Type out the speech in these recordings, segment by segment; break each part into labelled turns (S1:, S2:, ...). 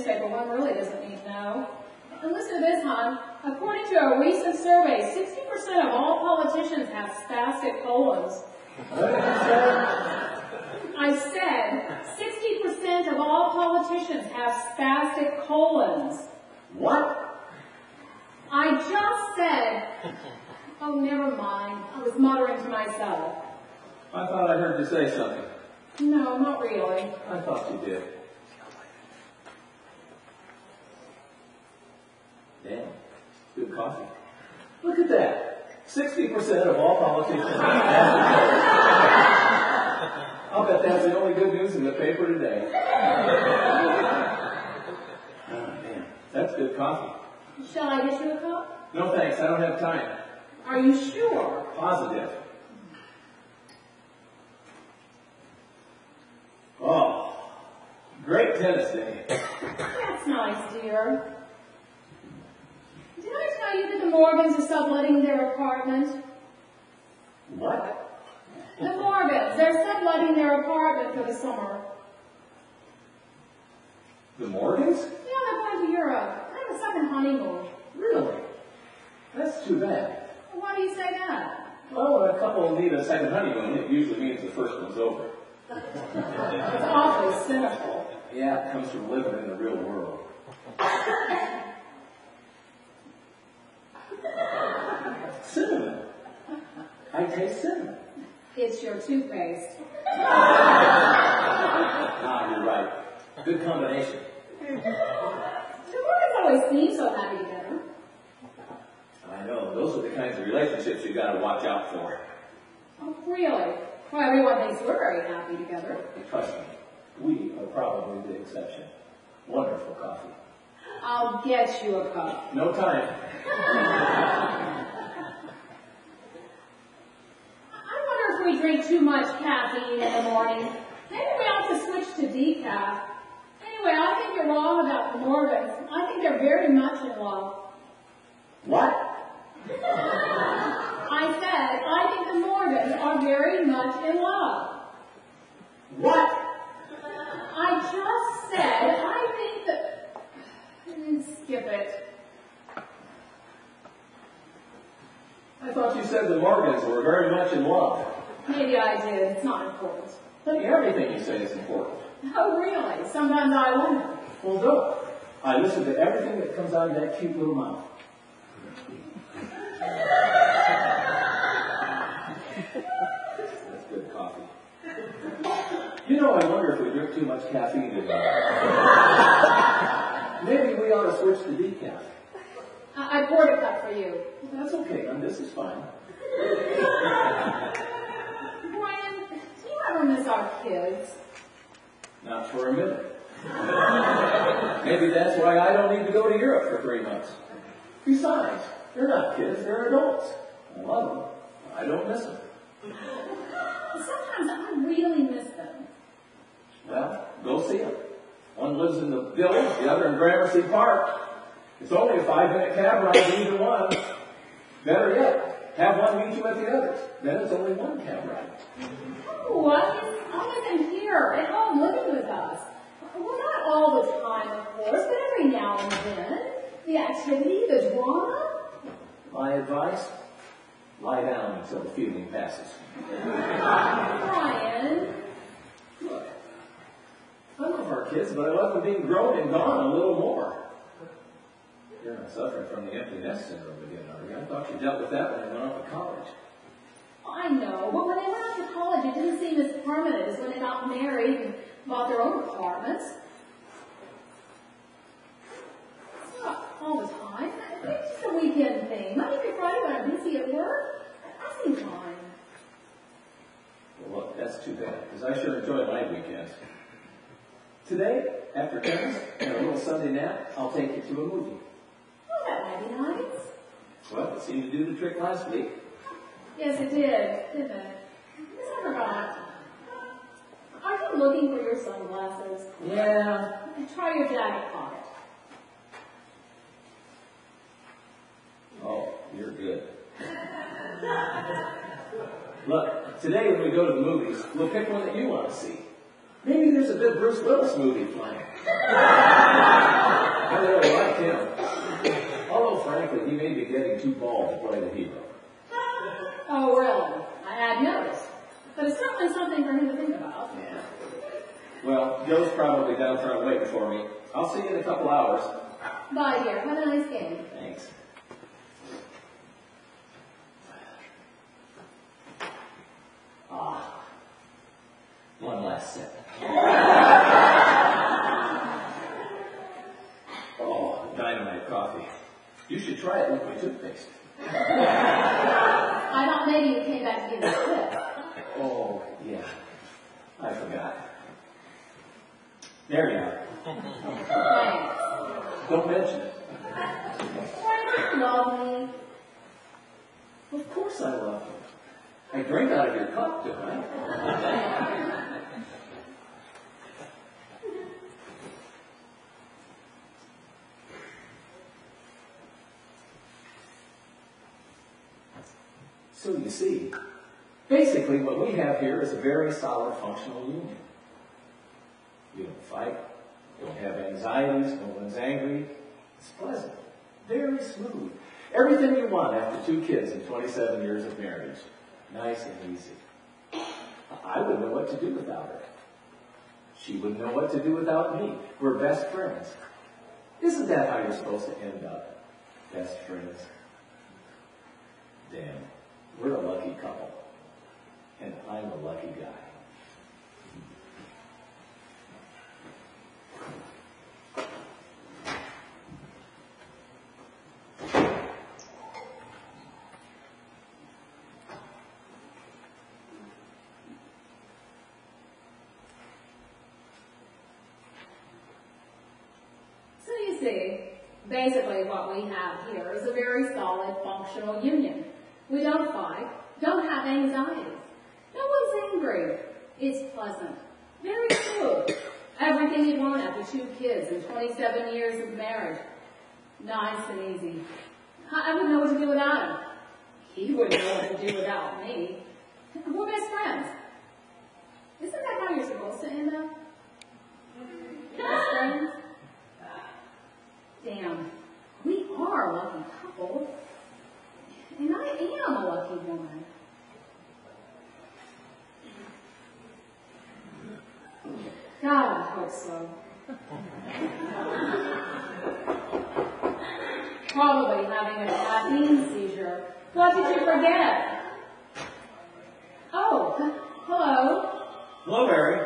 S1: newspaper, one really doesn't need to know. And listen to this, hon. According to a recent survey, 60% of all politicians have spastic colons.
S2: What did you say?
S1: I said 60% of all politicians have spastic colons.
S2: What?
S1: I just said, oh, never mind. I was muttering to myself.
S2: I thought I heard you say something.
S1: No, not really.
S2: I thought you did. Damn, good coffee. Look at that. 60% of all politicians have spastic colons. I'll bet that's the only good news in the paper today. Oh, man, that's good coffee.
S1: Shall I get you a cup?
S2: No thanks, I don't have time.
S1: Are you sure?
S2: Positive. Oh, great tennis day.
S1: That's nice, dear. Did I tell you that the Morgans are subletting their apartment?
S2: What?
S1: The Morgans, they're subletting their apartment for the summer.
S2: The Morgans?
S1: Yeah, they're going to Europe. They have a second honeymoon.
S2: Really? That's too bad.
S1: Why do you say that?
S2: Well, when a couple need a second honeymoon, it usually means the first one's over.
S1: It's awfully cynical.
S2: Yeah, it comes from living in the real world. Cinnamon. I taste cinnamon.
S1: It's your toothpaste.
S2: Ah, you're right. Good combination.
S1: The Morgans always seem so happy together.
S2: I know. Those are the kinds of relationships you got to watch out for.
S1: Oh, really? Well, everyone thinks we're very happy together.
S2: Trust me, we are probably the exception. Wonderful coffee.
S1: I'll get you a cup.
S2: No time.
S1: I wonder if we drink too much caffeine in the morning. Maybe we ought to switch to decaf. Anyway, I think you're wrong about the Morgans. I think they're very much in love.
S2: What?
S1: I said, I think the Morgans are very much in love.
S2: What?
S1: I just said, I think that... Skip it.
S2: I thought you said the Morgans were very much in love.
S1: Maybe I did. It's not important.
S2: But everything you say is important.
S1: Oh, really? Sometimes I wonder.
S2: Well, don't. I listen to everything that comes out of that cute little mouth. That's good coffee. You know, I wonder if we drink too much caffeine today. Maybe we ought to switch to decaf.
S1: I poured a cup for you.
S2: That's okay, and this is fine.
S1: Brian, do you ever miss our kids?
S2: Not for a minute. Maybe that's why I don't need to go to Europe for 3 months. Besides, they're not kids, they're adults. I love them. I don't miss them.
S1: Sometimes I really miss them.
S2: Well, go see them. One lives in the village, the other in Gramercy Park. It's only a 5-minute cab ride to either one. Better yet, have one meet you at the other. Then it's only one cab ride.
S1: Oh, I miss them here at home living with us. Well, not all the time, of course, but every now and then. The activity, the drama.
S2: My advice, lie down until the feeling passes.
S1: Brian.
S2: Look, I love our kids, but I love them being grown and gone a little more. You're not suffering from the empty nest syndrome again, are you? I thought you dealt with that when you went off to college.
S1: I know, but when they went off to college, it didn't seem as permanent as when they got married and bought their own apartments. It's not all the time. It's just a weekend thing. Monday through Friday when I'm busy at work, I seem fine.
S2: Well, look, that's too bad, because I sure enjoy my weekends. Today, after tennis and a little Sunday nap, I'll take you to a movie.
S1: Oh, that might be nice.
S2: Well, it seemed to do the trick last week.
S1: Yes, it did, didn't it? Yes, I forgot. Are you looking for your sunglasses?
S2: Yeah.
S1: Try your jacket pocket.
S2: Oh, you're good. Look, today when we go to the movies, we'll pick one that you want to see. Maybe there's a good Bruce Willis movie playing. I really liked him. Although, frankly, he may be getting too bald to play the hero.
S1: Oh, really? I had noticed. But it's certainly something for him to think about.
S2: Yeah. Well, Joe's probably down front waiting for me. I'll see you in a couple hours.
S1: Bye, dear. Have a nice game.
S2: Thanks. Ah. One last sip. Oh, dynamite coffee. You should try it with my toothpaste.
S1: I thought maybe you came back to give me a tip.
S2: Oh, yeah. I forgot. There you are.
S1: Thanks.
S2: Don't mention it.
S1: Why not love me?
S2: Of course I love you. I drink out of your cup, don't I? So you see, basically what we have here is a very solid functional union. We don't fight, don't have anxieties, no one's angry. It's pleasant, very smooth. Everything you want after 2 kids and 27 years of marriage. Nice and easy. I wouldn't know what to do without her. She wouldn't know what to do without me. We're best friends. Isn't that how you're supposed to end up? Best friends. Damn, we're a lucky couple. And I'm a lucky guy.
S1: Basically, what we have here is a very solid, functional union. We don't fight, don't have anxieties. No one's angry. It's pleasant, very smooth. Everything you want after 2 kids and 27 years of marriage. Nice and easy. I wouldn't know what to do without him. He wouldn't know what to do without me. We're best friends. Isn't that how you're supposed to end up? Best friends? Damn, we are a lucky couple. And I am a lucky woman. God, I hope so. Probably having a caffeine seizure. What did you forget? Oh, hello.
S3: Hello, Mary.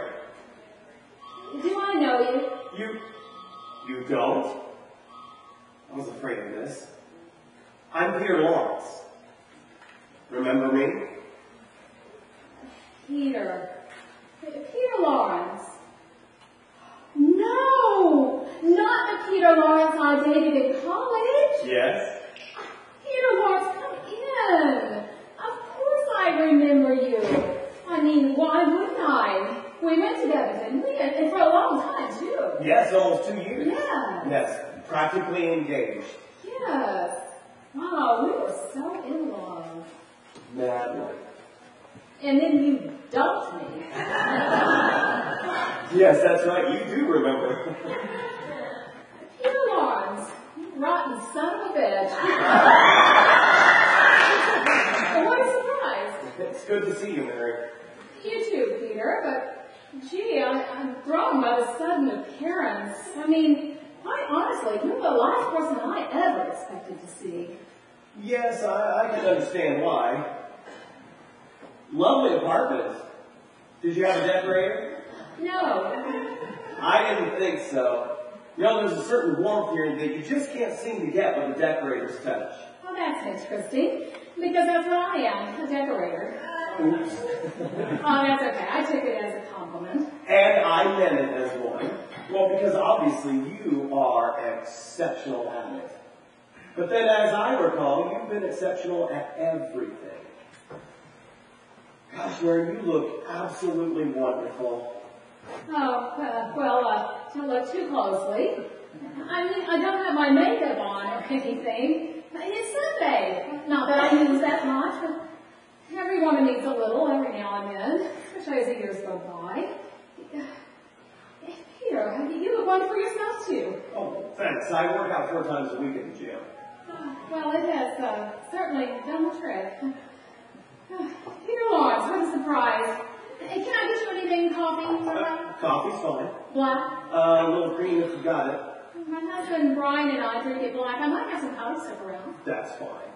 S1: Do I know you?
S3: You don't? I was afraid of this. I'm Peter Lawrence. Remember me?
S1: Peter Lawrence. No, not the Peter Lawrence I dated in college.
S3: Yes.
S1: Peter Lawrence, come in. Of course I remember you. I mean, why wouldn't I? We went together, didn't we? And for a long time, too.
S3: Yes, almost 2 years.
S1: Yeah.
S3: Yes, practically engaged.
S1: Yes. Wow, we were so in love.
S3: Madly.
S1: And then you dumped me.
S3: Yes, that's right. You do remember.
S1: Peter Lawrence, you rotten son of a bitch. What a surprise.
S3: It's good to see you, Mary.
S1: You too, Peter, but gee, I'm thrown by the sudden appearance. I mean, quite honestly, you're the last person I ever expected to see.
S3: Yes, I can understand why. Lovely apartment. Did you have a decorator?
S1: No.
S3: I didn't think so. You know, there's a certain warmth here that you just can't seem to get with a decorator's touch.
S1: Well, that's interesting, because that's what I am, a decorator.
S3: Oops.
S1: Oh, that's okay. I took it as a compliment.
S3: And I meant it as one. Well, because obviously you are exceptional at it. But then, as I recall, you've been exceptional at everything. Gosh, Mary, you look absolutely wonderful.
S1: Oh, don't look too closely. I mean, I don't have my makeup on or anything. It's Sunday. Not that I use that much, but every woman needs a little every now and then, especially as the years go by.
S3: Yes, I work out 4 times a week at the gym.
S1: Well, it has certainly done the trick. Peter Lawrence, what a surprise. Can I get you anything, coffee?
S3: Coffee's fine.
S1: Black?
S3: A little cream if you got it.
S1: My husband Brian and I drink it black. I might have some powder stuff around.
S3: That's fine.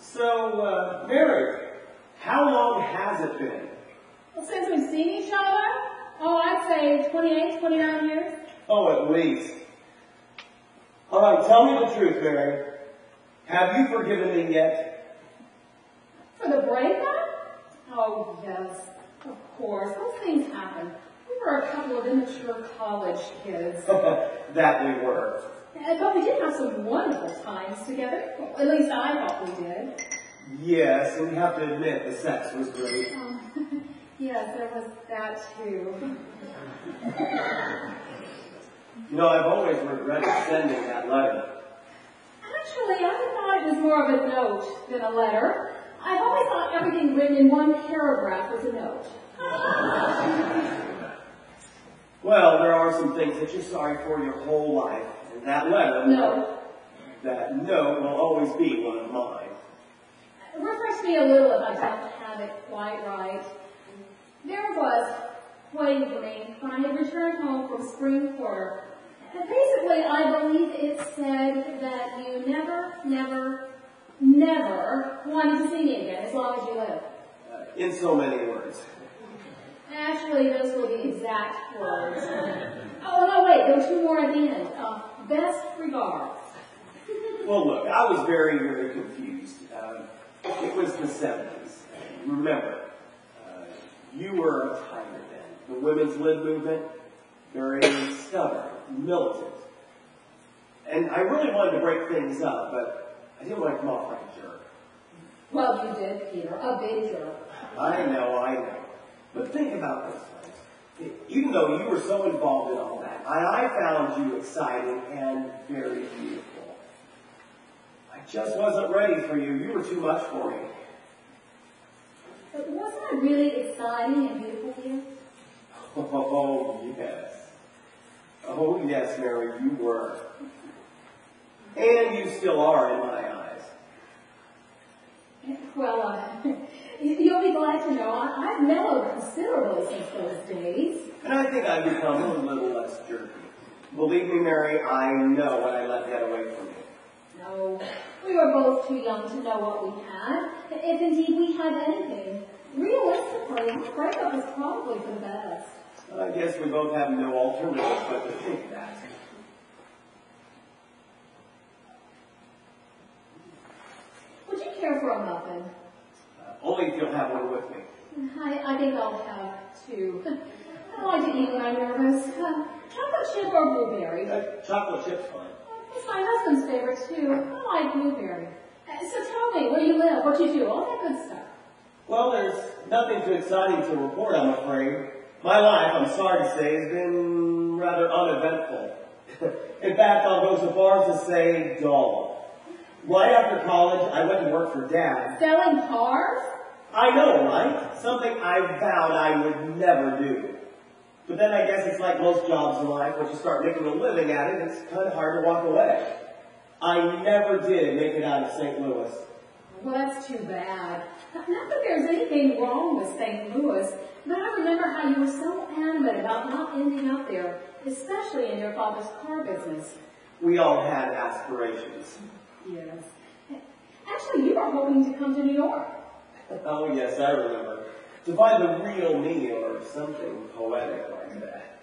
S3: So, Mary, how long has it been?
S1: Well, since we've seen each other, I'd say 28, 29 years.
S3: Oh, at least. All right, tell me the truth, Mary. Have you forgiven me yet?
S1: For the breakup? Oh, yes. Of course. Those things happen. We were a couple of immature college kids.
S3: That we were.
S1: But we did have some wonderful times together. Well, at least I thought we did.
S3: Yes, we have to admit the sex was great.
S1: Yes, there was that too.
S3: You know, I've always regretted sending that letter.
S1: Actually, I thought it was more of a note than a letter. I've always thought everything written in one paragraph was a note.
S3: Well, there are some things that you're sorry for your whole life, and that letter, that note will always be one of mine.
S1: Refresh me a little if I don't have it quite right. There it was, waiting for me when I had returned home from spring quarter. And basically, I believe it said that you never wanted to see me again as long as you lived.
S3: In so many words.
S1: Actually, those were the exact words. Oh, no, wait, there were 2 more at the end. Best regards.
S3: Well, look, I was very, very confused. It was the 70s. Remember, you were a tiger then. The women's lib movement, very stubborn, militant. And I really wanted to break things up, but I didn't want to come off like a jerk.
S1: Well, you did, Peter. A big jerk.
S3: I know. But think about this, friends. Even though you were so involved in all that, I found you exciting and very beautiful. I just wasn't ready for you. You were too much for me.
S1: But wasn't it really exciting and beautiful to you?
S3: Oh, yes. Oh, yes, Mary, you were. And you still are in my eyes.
S1: Well, you'll be glad to know I've mellowed considerably since those days.
S3: And I think I've become a little less jerky. Believe me, Mary, I know what I let get away from you.
S1: No, we were both too young to know what we had, if indeed we had anything. Realistically, the breakup was probably for the best.
S3: I guess we both have no alternative but to think that.
S1: Would you care for a muffin?
S3: Only if you'll have one with me.
S1: I think I'll have 2. I like to eat when I'm nervous. Chocolate chip or blueberry?
S3: Chocolate chip's fine.
S1: It's my husband's favorite too. I like blueberry. So tell me, where you live, what you do, all that good stuff.
S3: Well, there's nothing too exciting to report, I'm afraid. My life, I'm sorry to say, has been rather uneventful. In fact, I'll go so far as to say dull. Right after college, I went to work for Dad.
S1: Selling cars?
S3: I know, right? Something I vowed I would never do. But then I guess it's like most jobs in life, once you start making a living at it, it's kind of hard to walk away. I never did make it out of St. Louis.
S1: Well, that's too bad. Not that there's anything wrong with St. Louis, but I remember how you were so adamant about not ending up there, especially in your father's car business.
S3: We all had aspirations.
S1: Yes. Actually, you were hoping to come to New York.
S3: Oh, yes, I remember. To find the real me or something poetic like that.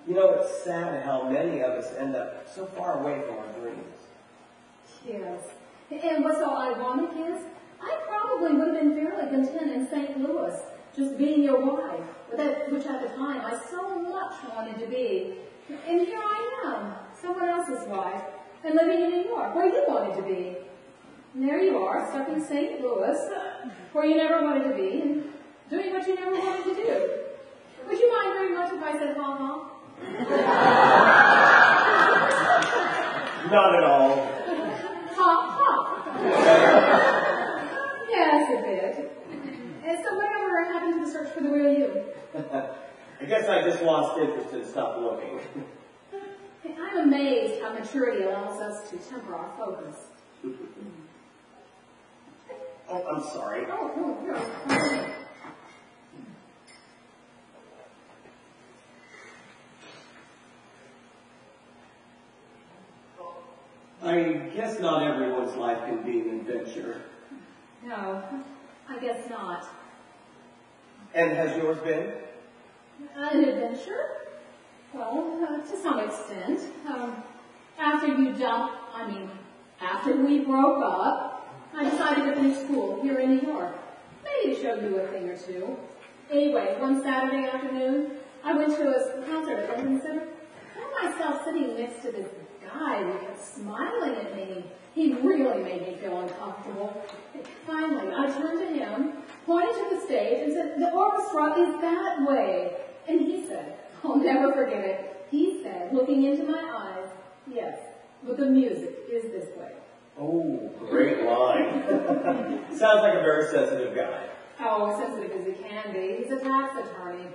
S3: You know, it's sad how many of us end up so far away from our dreams.
S1: Yes. And what's so ironic is, I probably would have been fairly content in St. Louis, just being your wife, which at the time I so much wanted to be. And here I am, someone else's wife, and living in New York, where you wanted to be. And there you are, stuck in St. Louis, where you never wanted to be, and doing what you never wanted to do. Would you mind very much if I said ha-ha?
S3: Not at all.
S1: Ha-ha! Yes, it did. And so whatever happened to the search for the real you?
S3: I guess I just lost interest and stopped looking.
S1: I'm amazed how maturity allows us to temper our focus.
S3: Oh, I'm sorry.
S1: Oh, you're okay.
S3: I guess not everyone's life can be an adventure.
S1: No, I guess not.
S3: And has yours been?
S1: An adventure? Well, to some extent. After we broke up, I decided to finish school here in New York. Maybe to show you a thing or two. Anyway, one Saturday afternoon, I went to a concert at Lincoln Center. I found myself sitting next to this guy who kept smiling at me. He really made me feel uncomfortable. Finally, I turned to him, pointed to the stage, and said, "The orchestra is that way." And he said, I'll never forget it, he said, looking into my eyes, "Yes, but the music is this way."
S3: Oh, great line. Sounds like a very sensitive guy.
S1: Oh, sensitive as he can be. He's a tax attorney.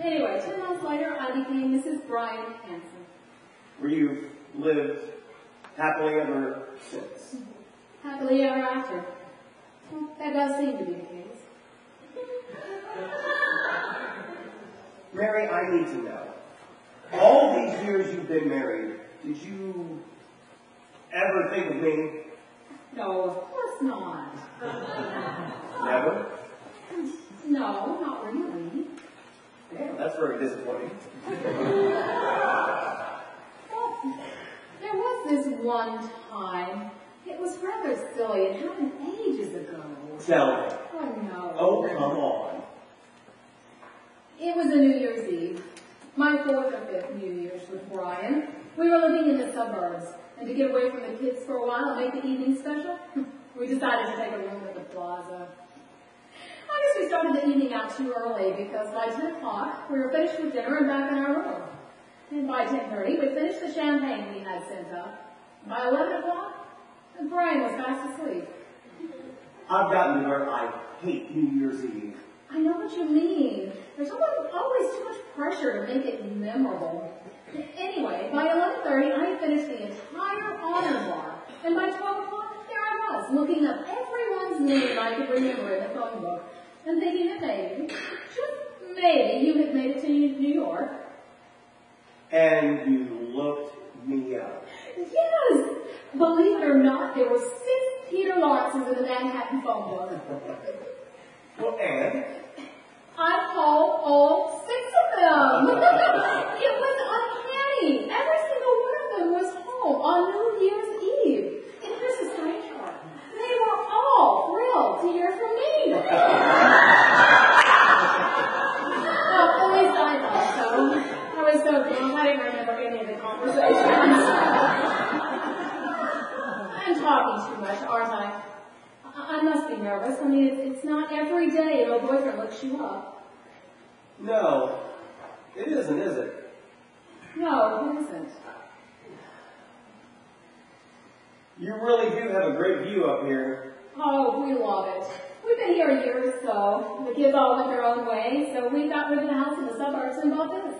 S1: Anyway, 2 months later, I became Mrs. Brian Hanson.
S3: Where you've lived happily ever since.
S1: Happily ever after. Well, that does seem to be the case.
S3: Mary, I need to know. All these years you've been married, did you ever think of me?
S1: No, of course not.
S3: Never?
S1: No, not really.
S3: Damn, that's very disappointing.
S1: Well, there was this one time. It was rather silly. It happened ages ago.
S3: Tell me.
S1: Oh, no.
S3: Oh, come on.
S1: It was a New Year's Eve. My 4th or 5th New Year's with Brian. We were living in the suburbs. And to get away from the kids for a while and make the evening special, we decided to take a room at the plaza. I guess we started the evening out too early because by 10 o'clock, we were finished with dinner and back in our room. And by 10:30, we finished the champagne we had sent up. By 11 o'clock, Brian was fast asleep.
S3: I've gotten to where I hate New Year's Eve.
S1: I know what you mean. There's always too much pressure to make it memorable. Anyway, by 11:30, I had finished the entire honor bar. And by 12 o'clock, there I was, looking up everyone's name I could remember in the phone book, and thinking that maybe, just maybe, you had made it to New York.
S3: And you looked me up.
S1: Yes! Believe it or not, there were 6 Peter Lawrences in the Manhattan phone book.
S3: Well, and?
S1: I called all 6 of them. It was uncanny. Every single one of them was home on New Year's Eve. And here's the strange part. They were all thrilled to hear from me. Well, at least I thought so. I was so drunk, I didn't remember any of the conversations. I'm talking too much, aren't I? I must be nervous. I mean, it's not every day an old boyfriend looks you up.
S3: No, it isn't, is it?
S1: No, it isn't.
S3: You really do have a great view up here.
S1: Oh, we love it. We've been here a year or so. The kids all went their own way, so we got rid of the house in the suburbs and bought this.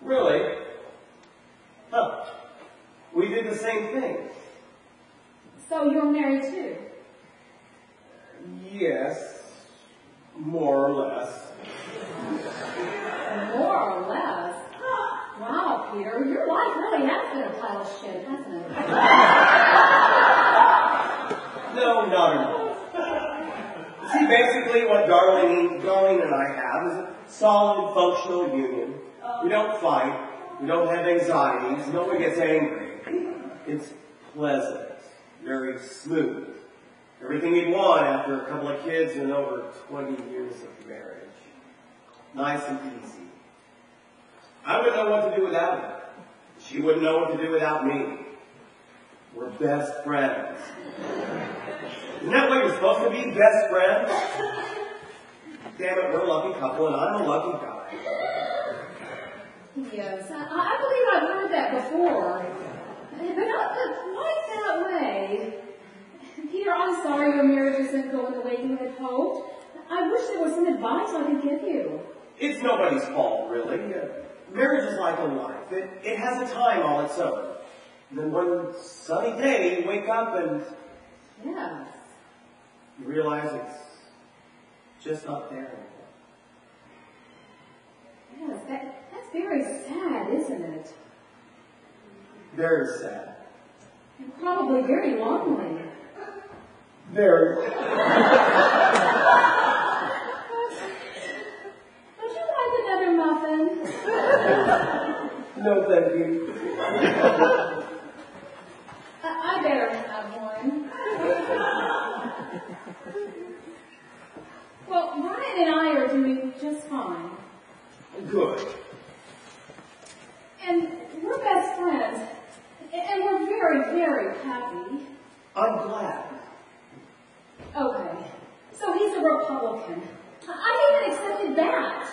S3: Really? Huh. We did the same thing.
S1: So you're married too?
S3: Yes, more or less.
S1: More or less? Wow, Peter, your life really has been a pile of shit, hasn't it?
S3: No, not at all. See, basically what Darlene and I have is a solid, functional union. We don't fight. We don't have anxieties. No one gets angry. It's pleasant. Very smooth. Everything we'd want after a couple of kids and over 20 years of marriage. Nice and easy. I wouldn't know what to do without her. She wouldn't know what to do without me. We're best friends. Isn't that what you're supposed to be, best friends? Damn it, we're a lucky couple and I'm a lucky guy.
S1: Yes, I believe I've heard that before. But not quite that way. Peter, I'm sorry your marriage isn't going the way you had hoped. I wish there was some advice I could give you.
S3: It's nobody's fault, really. marriage is like a life. It has a time all its own. And then one sunny day, you wake up and
S1: Yes.
S3: you realize it's just not there anymore.
S1: Yes, that's very sad, isn't it?
S3: Very sad.
S1: And probably very lonely.
S3: Very.
S1: Would you like another muffin?
S3: No, thank you.
S1: I better have one. Well, Brian and I are doing just fine.
S3: Good.
S1: And we're best friends. And we're very, very happy.
S3: I'm glad.
S1: Okay. So he's a Republican. I even accepted that.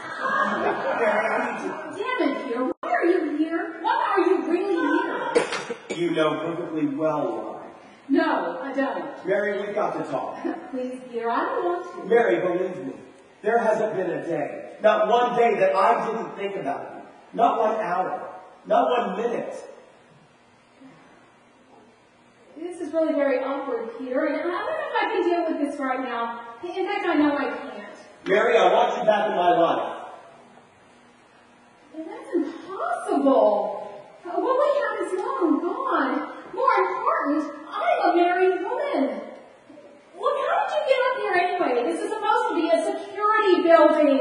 S3: Mary, I need
S1: Damn it, Peter. Why are you here? Why are you really here?
S3: to... You know perfectly well why.
S1: No, I don't.
S3: Mary, we've got to talk.
S1: Please, Peter, I don't want to.
S3: Mary, believe me, there hasn't been a day, not one day that I didn't think about you. Not 1 hour, not 1 minute.
S1: This is really very awkward, Peter, and I don't know if I can deal with this right now. In fact, I know I can't.
S3: Mary, I want you back in my life.
S1: That's impossible. What we have is long gone. More important, I'm a married woman. Look, how did you get up here anyway? This is supposed to be a security building.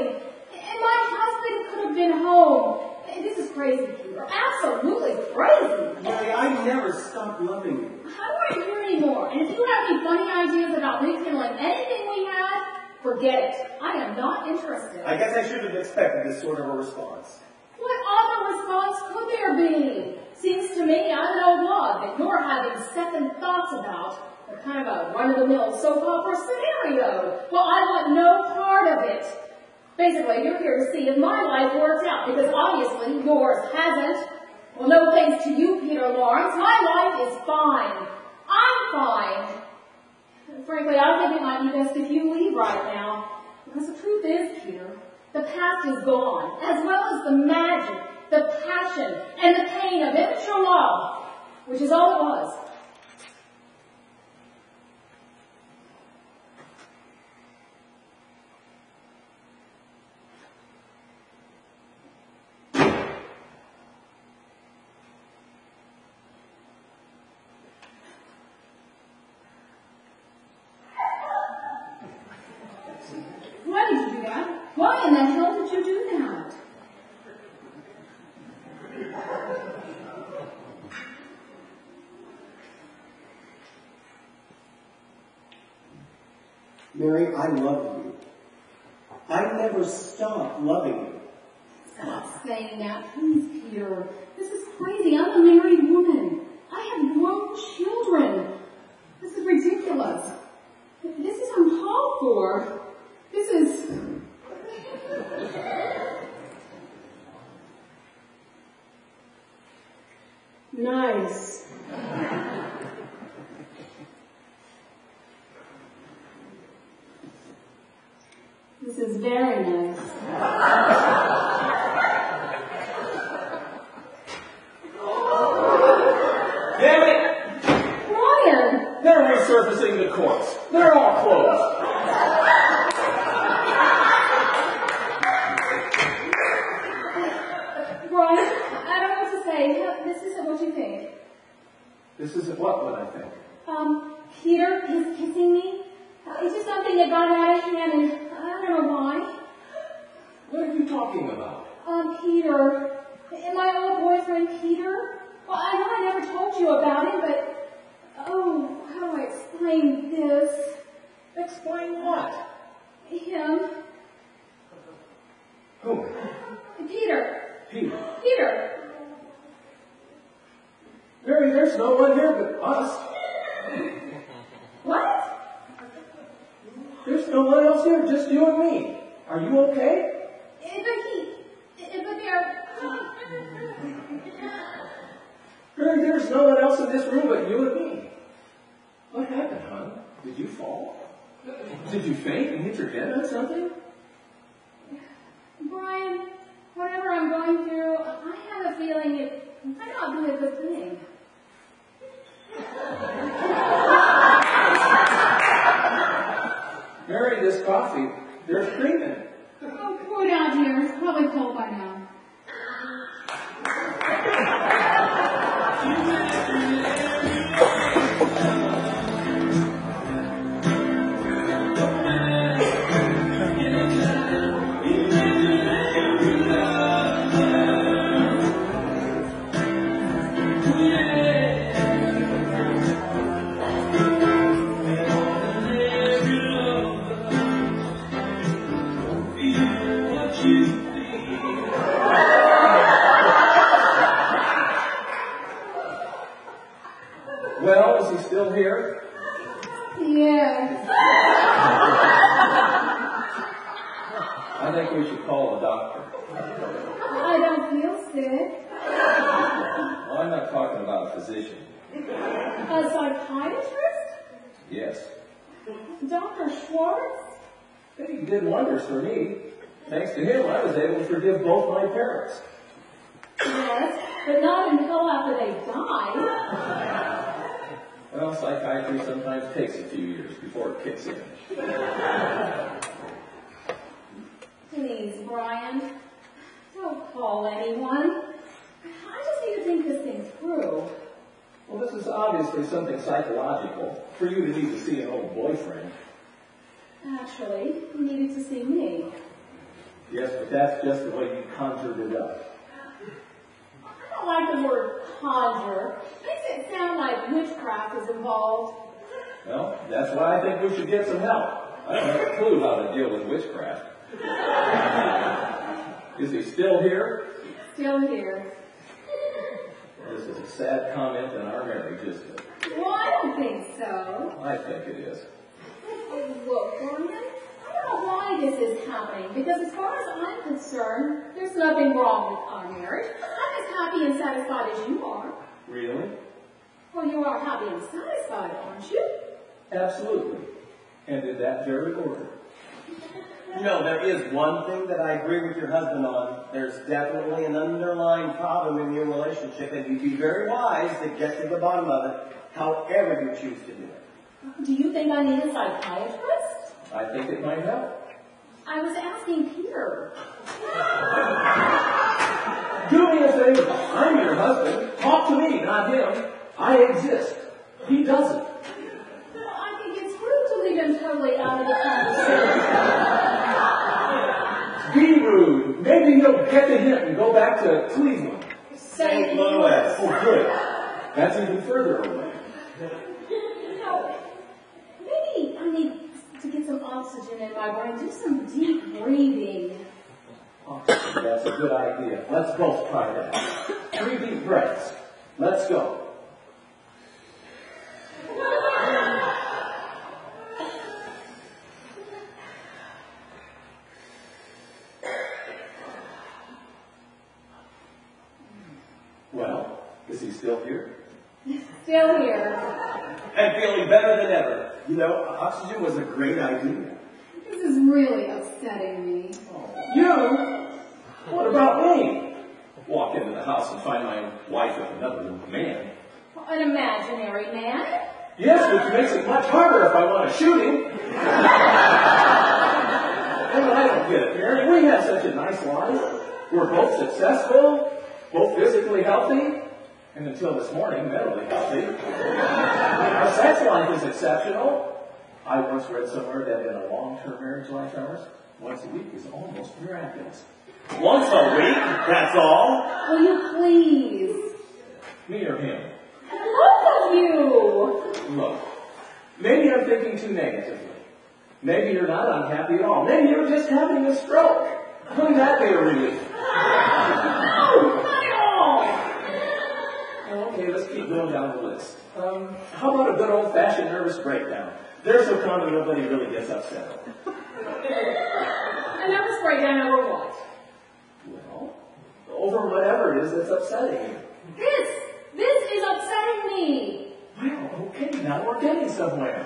S1: And my husband could have been home. This is crazy, Peter. Absolutely crazy.
S3: Mary, I never stopped loving you.
S1: How do I hear anymore? And if you have any funny ideas about rekindling anything we had, forget it. I am not interested.
S3: I guess I should have expected this sort of a response.
S1: What other response could there be? Seems to me I'm no love that you're having second thoughts about. A kind of a run-of-the-mill soap opera scenario. Well, I want no part of it. Basically, you're here to see if my life works out, because obviously yours hasn't. Well, no thanks to you, Peter Lawrence. My life is fine. I'm fine. Frankly, I think it might be best if you leave right now. Because the truth is, Peter, the past is gone, as well as the magic, the passion, and the pain of immature love, which is all it was. Why did you do that? Why in the hell did you do that?
S3: Mary, I love you. I never stopped loving you.
S1: Stop saying that, please, Peter. This is crazy. I'm a married woman. I have grown children. This is ridiculous. This is uncalled for. This is... nice. This is very nice.
S2: Damn it!
S1: Brian!
S2: They're resurfacing the courts. They're all closed.
S1: Brian, I don't know what to say. This isn't what you think.
S2: This isn't what I think.
S1: Peter is kissing me. It's just something that got out of hand, and I don't know why.
S2: What are you talking about?
S1: Peter. My old boyfriend, Peter. Well, I know I never told you about him, but... oh, how do I explain this?
S2: Explain what?
S1: Him.
S2: Who?
S1: Peter.
S2: Peter.
S1: Peter.
S2: Mary, there's no one here but us.
S1: What?
S2: There's no one else here, just you and me. Are you okay?
S1: But they're...
S2: Mary, there's no one else in this room but you and me. What happened, hon? Did you fall? Did you faint and hit your head on something?
S1: Brian, whatever I'm going through,
S2: treatment.
S1: Oh, poor down here. It's probably cold by now.
S2: Well, is he still here?
S1: Yes.
S2: I think we should call a doctor.
S1: I don't feel sick.
S2: Well, I'm not talking about a physician.
S1: A psychiatrist?
S2: Yes.
S1: Dr. Schwartz?
S2: He did wonders for me. Thanks to him, I was able to forgive both my parents.
S1: Yes, but not until after they died.
S2: Well, psychiatry sometimes takes a few years before it kicks in.
S1: Please, Brian, don't call anyone. I just need to think this thing through.
S2: Well, this is obviously something psychological for you to need to see an old boyfriend.
S1: Actually, you needed to see me.
S2: Yes, but that's just the way you conjured it up.
S1: I don't like the word conjure. Makes it sound like witchcraft is involved.
S2: Well, that's why I think we should get some help. I don't have a clue how to deal with witchcraft. Is he still here?
S1: Still here.
S2: This is a sad comment in our marriage, isn't it?
S1: Well, I don't think so.
S2: I think it is.
S1: Look, Brian, I don't know why this is happening, because as far as I'm concerned, there's nothing wrong with our marriage. I'm as happy and satisfied as you are.
S2: Really?
S1: Well, you are happy and satisfied, aren't you?
S2: Absolutely. And in that very order.
S3: You know, there is one thing that I agree with your husband on. There's definitely an underlying problem in your relationship, and you'd be very wise to get to the bottom of it, however you choose to do it.
S1: Do you think I need a psychiatrist?
S2: I think it might help.
S1: I was asking Peter.
S2: Do me a favor. I'm your husband. Talk to me, not him. I exist. He doesn't.
S1: Well, I think it's rude to leave him totally out of the conversation.
S2: Be rude. Maybe he'll get the hint and go back to Cleveland.
S3: St. Louis.
S2: Oh, good. That's even further away.
S1: Maybe I need to get some oxygen in my brain. Do some deep breathing.
S2: Oxygen, that's a good idea. Let's both try that. 3 deep breaths. Let's go. Well, is he still here?
S1: Still here.
S3: And feeling better than ever. You know, oxygen was a great idea.
S1: This is really upsetting me.
S2: You? What about me? Walk into the house and find my wife with another man.
S1: An imaginary man?
S2: Yes, which makes it much harder if I want to shoot him. Well, I don't get it, Mary. We have such a nice life. We're both successful, both physically healthy, and until this morning, mentally healthy. Our sex life is exceptional. I once read somewhere that in a long-term marriage like ours, once a week is almost miraculous.
S3: Once a week, that's all.
S1: Will you please?
S2: Me or him?
S1: Both of you!
S2: Look, maybe I'm thinking too negatively. Maybe you're not unhappy at all. Maybe you're just having a stroke. Wouldn't that be a relief?
S1: Oh, not at all!
S2: Okay, let's keep going down the list. How about a good old-fashioned nervous breakdown? They're so common nobody really gets upset over.
S1: A nervous breakdown over what?
S2: Well, over whatever it is that's upsetting you.
S1: This is upsetting me.
S2: Well, okay, now we're getting somewhere.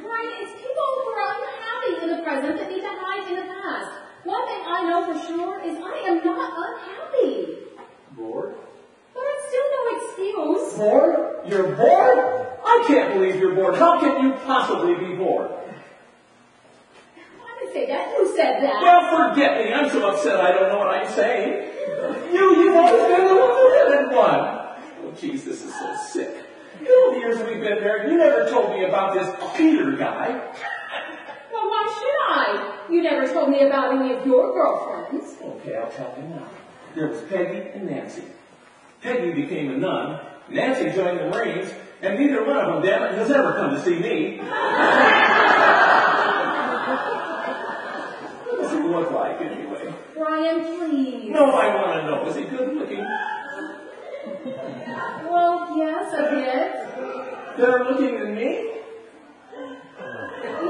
S1: Brian, it's people who are unhappy in the present that need to hide in the past. One thing I know for sure is I am not unhappy.
S2: Bored?
S1: But it's still no excuse.
S2: Bored? You're bored? I can't believe you're bored. How can you possibly be bored?
S1: I didn't say that. You said said that.
S2: Well, forget me. I'm so upset I don't know what I'm saying. You've always been the one who did one. Oh, geez, this is so sick. In all the years we've been married, you never told me about this Peter guy.
S1: Well, why should I? You never told me about any of your girlfriends.
S2: Okay, I'll tell you now. There was Peggy and Nancy. Peggy became a nun. Nancy joined the Marines, and neither one of them, damn it, has ever come to see me. What does he look like, anyway?
S1: Brian, please.
S2: No, I want to know. Is he good looking?
S1: Well, yes, a bit.
S2: Better looking than me?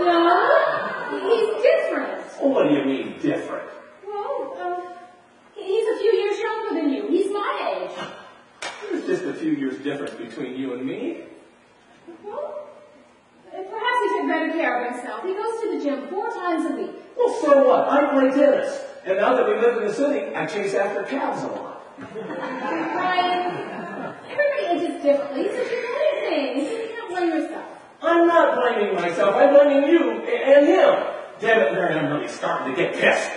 S1: No, he's different.
S2: Oh, what do you mean, different?
S1: Well, he's a few years younger than you. He's my age.
S2: There's just a few years difference between you and me.
S1: Well, perhaps he took better care of himself. He goes to the gym 4 times a week.
S2: Well, so what? I play tennis. And now that we live in the city, I chase after calves a lot.
S1: Brian, everybody ages differently, so you believe things. You can't blame yourself.
S2: I'm not blaming myself. I'm blaming you and him. Damn it, Mary, I'm really starting to get pissed.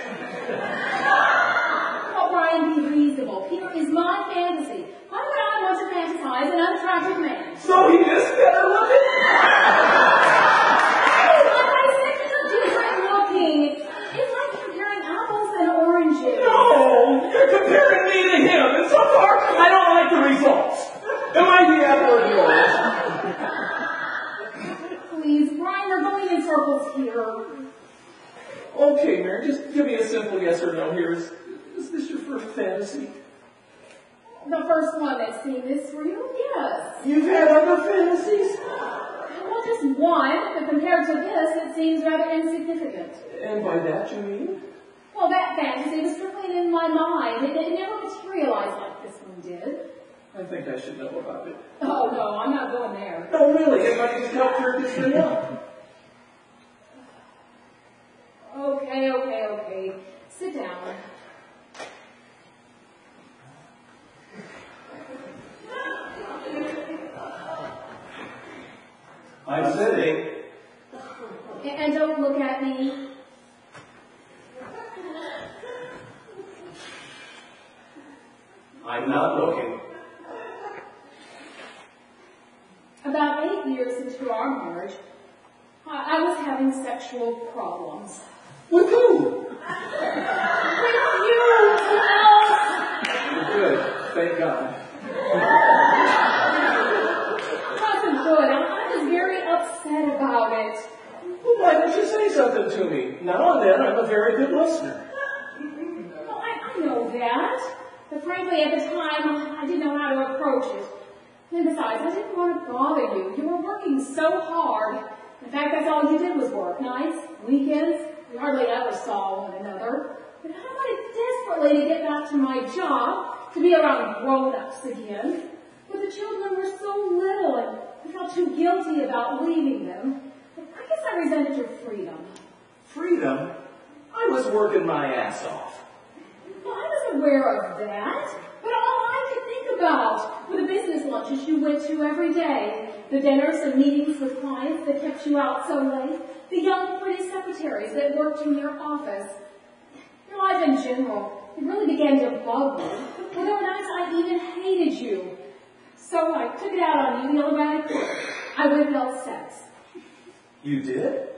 S1: Well, Brian, be reasonable. Peter is my fantasy. Why would I want to fantasize an unattractive man?
S2: So he is better looking?
S1: Like I said, he's different looking. It's like comparing apples and oranges.
S2: No, you're comparing me to him, and so far, I don't like the results. Am I the apple of your eye?
S1: Please, Brian, we're going in circles here.
S2: Okay, Mary, just give me a simple yes or no here. Is this your first fantasy?
S1: The first one that seemed this real? Yes.
S2: You've had other fantasies?
S1: Well, just one, but compared to this, it seems rather insignificant.
S2: And by that you mean?
S1: Well, that fantasy was strictly in my mind. It never materialized like this one did.
S2: I think I should know about it.
S1: Oh, no, I'm not going there.
S2: No, really, if I can just help clear this thing up.
S1: Okay. Sit down.
S2: I'm sitting.
S1: And don't look at me.
S2: I'm not looking.
S1: About 8 years into our marriage, I was having sexual problems.
S2: With who?
S1: With you! Who else?
S2: Good, thank God.
S1: It wasn't good. I was very upset about it.
S2: Well, why didn't you say something to me? Now and then, I'm a very good listener.
S1: Well, I know that. But frankly, at the time, I didn't know how to approach it. And besides, I didn't want to bother you. You were working so hard. In fact, that's all you did was work. Nights, weekends, we hardly ever saw one another. But I wanted desperately to get back to my job, to be around grown-ups again. But the children were so little, and I felt too guilty about leaving them. I guess I resented your freedom.
S2: Freedom? I was working my ass off.
S1: Well, I was aware of that. But all I could think about were the business lunches you went to every day, the dinners and meetings with clients that kept you out so late, the young, pretty secretaries that worked in your office. Your life in general, it really began to bug me. And there were nights I even hated you. So I took it out on you the other way I could. I withheld sex.
S2: You did?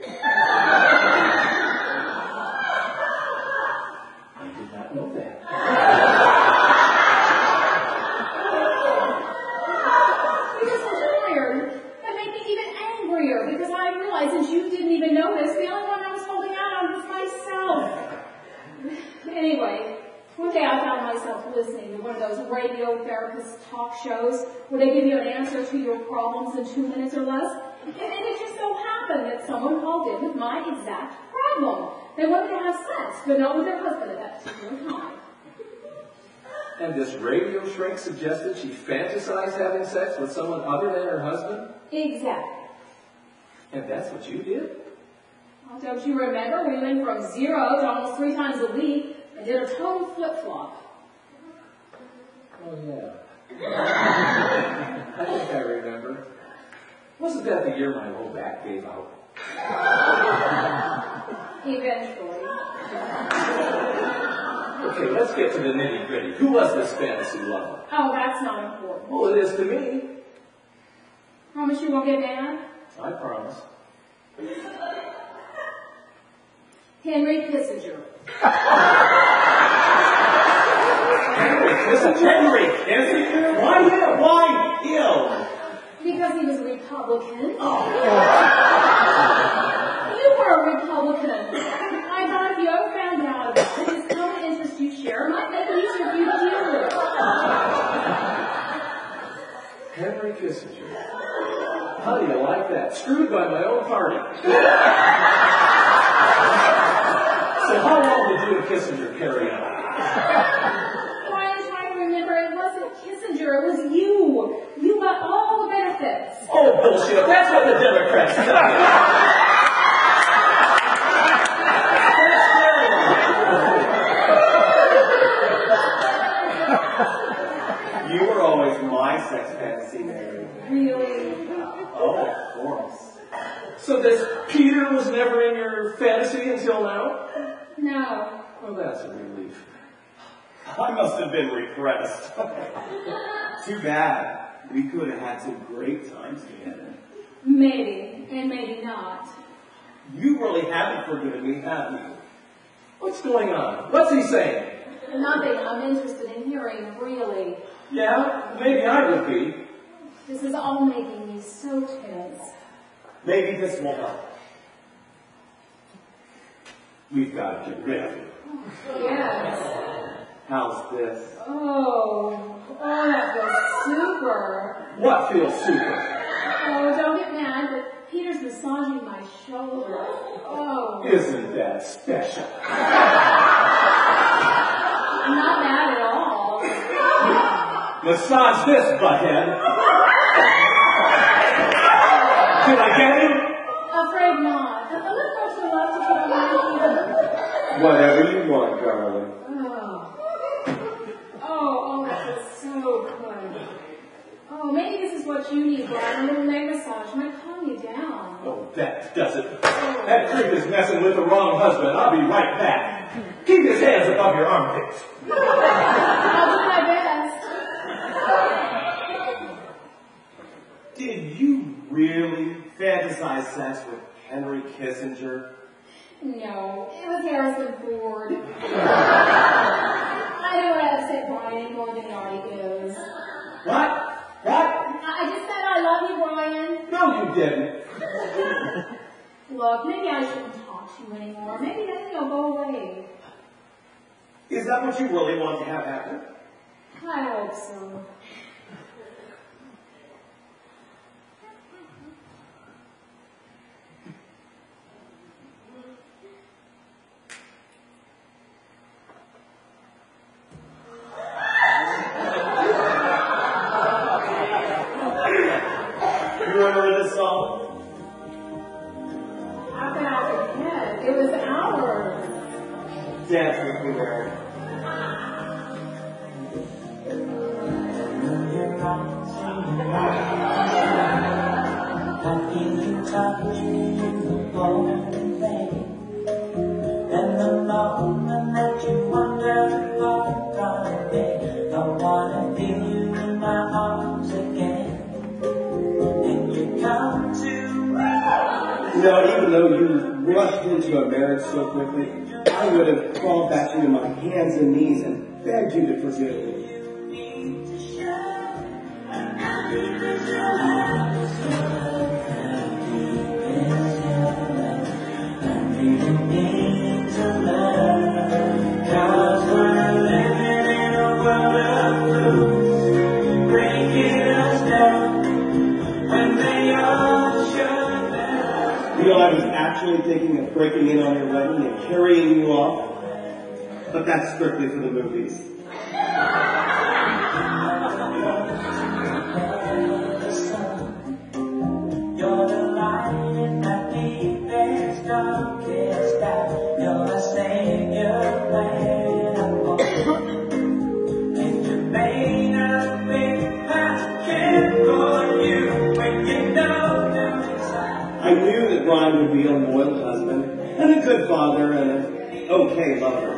S2: I did not know that.
S1: Because I'm tired. That made me even angrier because I realized since you didn't even notice, the only one I was holding out on was myself. Anyway, one day I found myself listening to one of those radio therapist talk shows where they give you an answer to your problems in 2 minutes or less. And it just so happened that someone called in with my exact problem. They wanted to have sex, but not with their husband at that particular time.
S2: And this radio shrink suggested she fantasized having sex with someone other than her husband?
S1: Exactly.
S2: And that's what you did?
S1: Well, don't you remember? We went from 0 to almost 3 times a week and did a total flip-flop.
S2: Oh, yeah. I think I remember. Wasn't that the year my low back gave out?
S1: Eventually.
S2: Okay, let's get to the nitty-gritty. Who was this fantasy lover?
S1: Oh, that's not important.
S2: Well, it is to me.
S1: Promise you won't get mad?
S2: I promise.
S1: Henry Kissinger.
S2: Henry Kissinger? Why him?
S3: Why him?
S1: Because he was a Republican.
S2: Oh.
S1: You were a Republican. I thought if you ever found out about it, his common interest you share might make it easier for you to deal with.
S2: Henry Kissinger. How do you like that? Screwed by my own party. So how long did you and Kissinger carry on?
S1: Why I'm trying to remember, it wasn't Kissinger, it was you. You got all the benefits.
S2: Oh, bullshit. That's what the Democrats tell you.
S3: You were always my sex fantasy, Mary.
S1: Really?
S3: Oh, of course.
S2: So this Peter was never in your fantasy until now?
S1: No.
S2: Well, that's a relief.
S3: I must have been repressed. Too bad. We could have had some great times together.
S1: Maybe, and maybe not.
S3: You really haven't forgiven me, have you?
S2: What's going on? What's he saying?
S1: Nothing I'm interested in hearing, really.
S2: Yeah, maybe I would be.
S1: This is all making me so tense.
S3: Maybe this will help.
S2: We've got to get rid of him.
S1: Yes.
S3: How's this?
S1: Oh, that feels super.
S2: What feels super?
S1: Oh, don't get mad, but Peter's massaging my shoulder. Oh.
S2: Isn't that special?
S1: Not bad at all.
S2: Massage this, butthead. Did I get him?
S1: Afraid not. A little more to love to put on my head.
S2: Whatever you want, darling.
S1: Oh, that feels so good. Oh, maybe this is what you need, Brian. A little leg massage might calm you down.
S2: Oh, that does it. That creep is messing with the wrong husband. I'll be right back. Keep his hands above your armpits.
S1: I'll do my best.
S3: Did you really fantasize sex with Henry Kissinger?
S1: No, it was Harrison Ford. I don't want to upset Brian any more than he already is.
S2: What? What?
S1: I just said I love you, Brian.
S2: No, you didn't.
S1: Look, maybe I shouldn't talk to you anymore. Maybe then you'll go away.
S3: Is that what you really want to have happen?
S1: I hope so.
S3: You remember this song?
S1: How can I forget? It was ours.
S3: Dance with me, Mary.
S4: And the moment that you wonder what I'll be, I wanna feel you in my arms again. And you come to me.
S3: You know, even though you rushed into a marriage so quickly, I would have crawled back to you on my hands and knees and begged you to forgive me. You know, I was actually thinking of breaking in on your wedding and carrying you off, but that's strictly for the movies.
S4: You're the light in that deepest, darkest hour. You're the savior when I fall. And you made a big basket for you when you know no inside.
S3: I knew that Brian would be a loyal husband and a good father and an okay lover.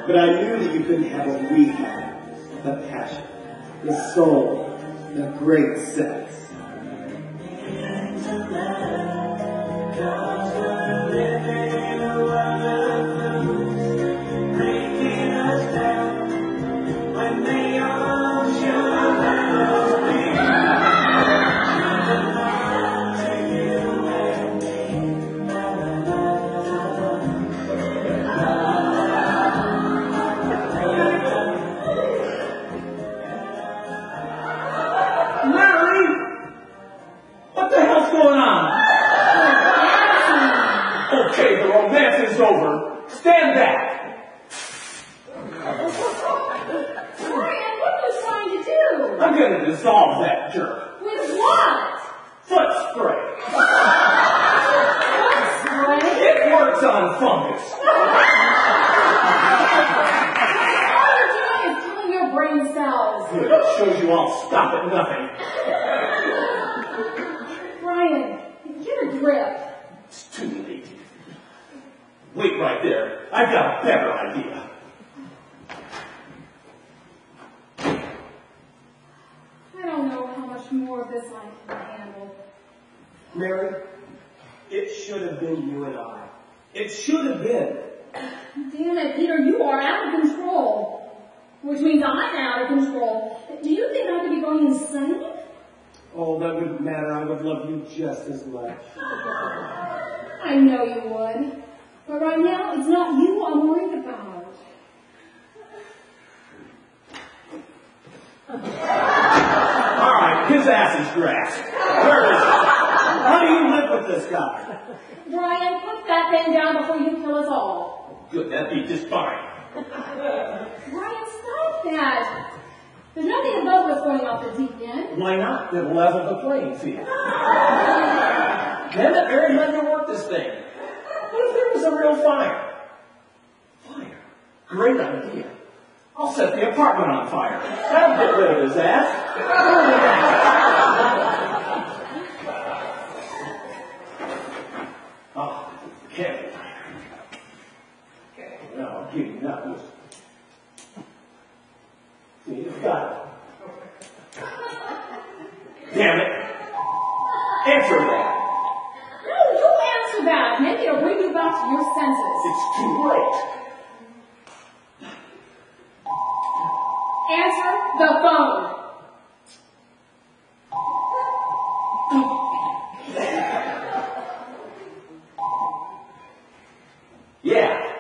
S3: But I knew that you couldn't have what we had. The passion, the soul, the great sex.
S2: Over. Stand back.
S1: Brian, what are you trying to do?
S2: I'm going to dissolve that jerk.
S1: With what?
S2: Foot spray.
S1: Foot spray?
S2: It works on fungus.
S1: All you're doing is killing your brain cells.
S2: Good. That shows you I'll stop at nothing.
S1: Brian, get a grip.
S2: It's too late. Wait right there. I've got a better idea.
S1: I don't know how much more of this I can handle.
S3: Mary, it should have been you and I. It should have been.
S1: Damn it, Peter, you are out of control. Which means I'm out of control. Do you think I could be going insane?
S3: Oh, that wouldn't matter. I would love you just as much.
S1: I know you would. But right now, it's not you I'm worried about.
S2: All right, his ass is grass. Where is he?
S3: How do you live with this guy?
S1: Brian, put that thing down before you kill us all.
S2: Good, that'd be just fine.
S1: Brian, stop that. There's nothing above what's going off the deep end.
S2: Why not? It'll level the playing field. Damn it, Mary, let me work this thing. What if there was a real fire? Fire? Great idea. I'll set the apartment on fire. That'll get rid of his ass. Oh, Kellie. Now, I'll give you that. See, you've got it. Damn it. Answer that.
S1: No, you answer that. Maybe it'll bring you back to your senses.
S2: It's too late.
S1: Answer the phone.
S2: Yeah.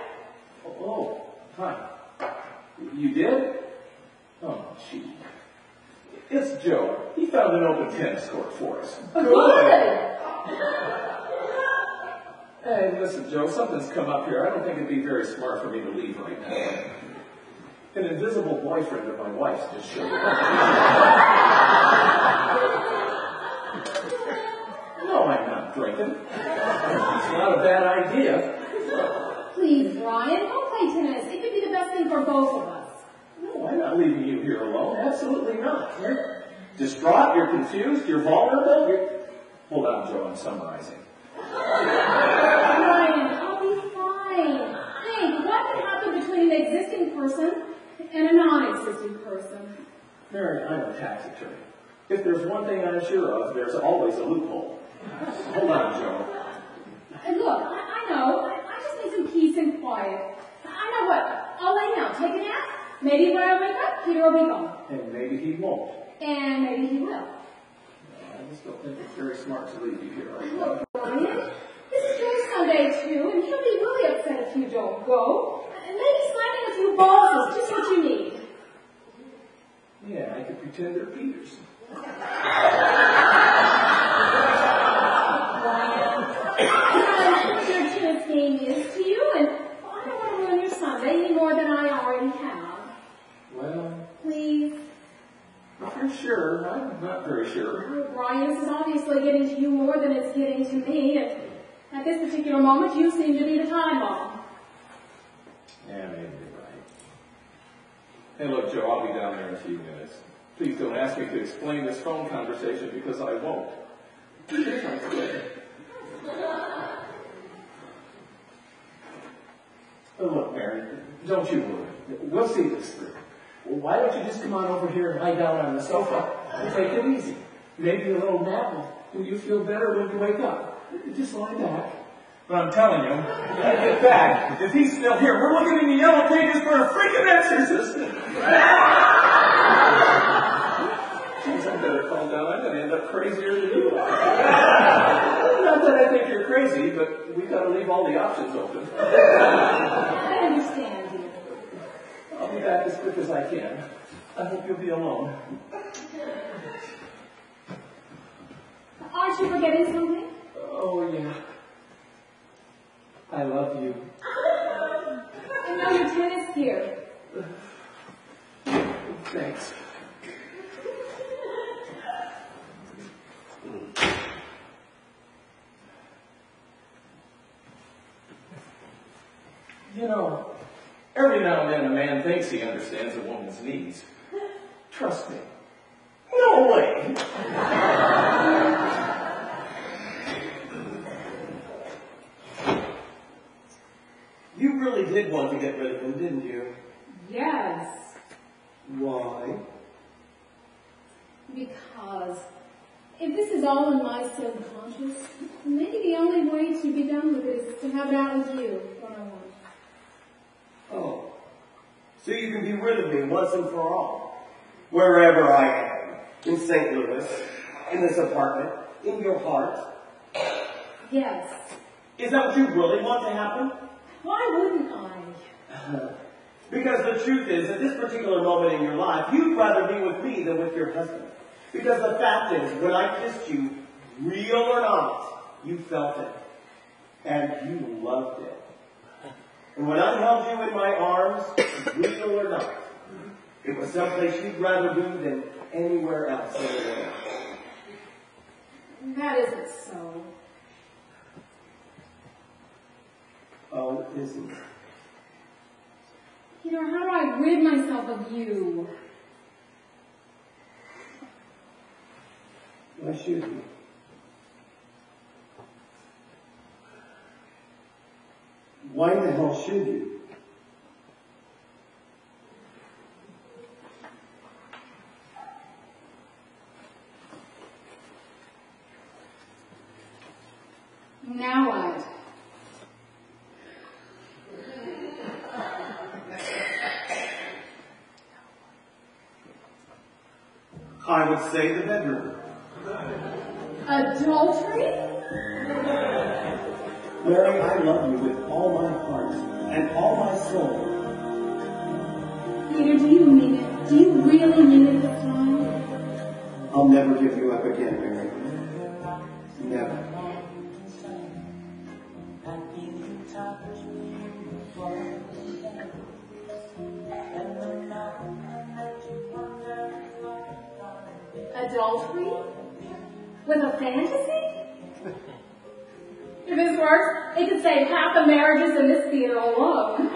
S2: Oh, hi. You did? Oh, gee. It's Joe. He found an open tennis court for us.
S1: Good.
S2: Hey, listen, Joe, something's come up here. I don't think it'd be very smart for me to leave right now. An invisible boyfriend of my wife's just showed up. No, I'm not drinking. It's not a bad idea.
S1: Please, Brian, don't play tennis. It could be the best thing for both of us.
S2: No, I'm not leaving you here alone. Absolutely not. You're distraught, you're confused, you're vulnerable. Hold on, Joe, I'm summarizing.
S1: Brian, I'll be fine. Think, what can happen between an existing person and a non-existing person?
S2: Mary, I'm a tax attorney. If there's one thing I'm sure of, there's always a loophole. Hold on, Joe.
S1: And look, I know. I just need some peace and quiet. I know what. I'll lay down, take a nap. Maybe when I wake up, Peter will be gone.
S2: And maybe he won't.
S1: And maybe he will.
S2: I just don't think it's very smart to leave you here right now.
S1: Look, Brian, this is your Sunday too, and he'll be really upset if you don't go. And maybe slamming a few balls is just what you need.
S2: Yeah, I could pretend they're Peter's.
S1: Brian, what your tennis game is to you, and well, I don't want to ruin your Sunday any more than I already have.
S2: Well,
S1: Please.
S2: if you're sure, I'm not very sure.
S1: Oh, Brian, this is obviously getting to you more than it's getting to me, and at this particular moment, you seem to be the time bomb.
S2: Yeah, maybe you're right. Hey, look, Joe, I'll be down there in a few minutes. Please don't ask me to explain this phone conversation because I won't. Here's my clear. Don't you worry. We'll see this through. Well, why don't you just come on over here and lie down on the sofa and take it easy? Maybe a little nap will you feel better when you wake up. Just lie back.
S3: But I'm telling you, when I get back, if he's still here, we're looking in the yellow pages for a freaking exorcist.
S2: Jeez, I better calm down. I'm going to end up crazier than you are. Not that I think you're crazy, but we've got to leave all the options open.
S1: I understand you.
S2: I'll be back as quick as I can. I hope you'll be alone.
S1: Aren't you forgetting something?
S2: Oh, yeah. I love you.
S1: And now your tennis here.
S2: Thanks. You know, every now and then a man thinks he understands a woman's needs. Trust me. No way!
S3: You really did want to get rid of him, didn't you?
S1: Yes.
S3: Why?
S1: Because if this is all in my subconscious, maybe the only way to be done with it is to have it out with you one-on-one.
S3: Oh. So you can be rid of me once and for all. Wherever I am. In St. Louis. In this apartment. In your heart.
S1: Yes.
S3: Is that what you really want to happen?
S1: Why wouldn't I?
S3: Because the truth is, at this particular moment in your life, you'd rather be with me than with your husband. Because the fact is, when I kissed you, real or not, you felt it. And you loved it. And when I held you in my arms, real or not, it was someplace you'd rather be than anywhere else in the world.
S1: That isn't so.
S3: Oh, isn't it?
S1: Peter, how do I rid myself of you?
S3: Why should you? Why the hell should you?
S1: Now what?
S3: I would say the bedroom.
S1: Adultery?
S3: Mary, I love you with all my heart and all my soul.
S1: Peter, do you mean it? Do you really mean it this time?
S3: I'll never give you up again, Mary. Never.
S1: Adultery? With a fantasy? If this works, it could save half the marriages in this theater alone.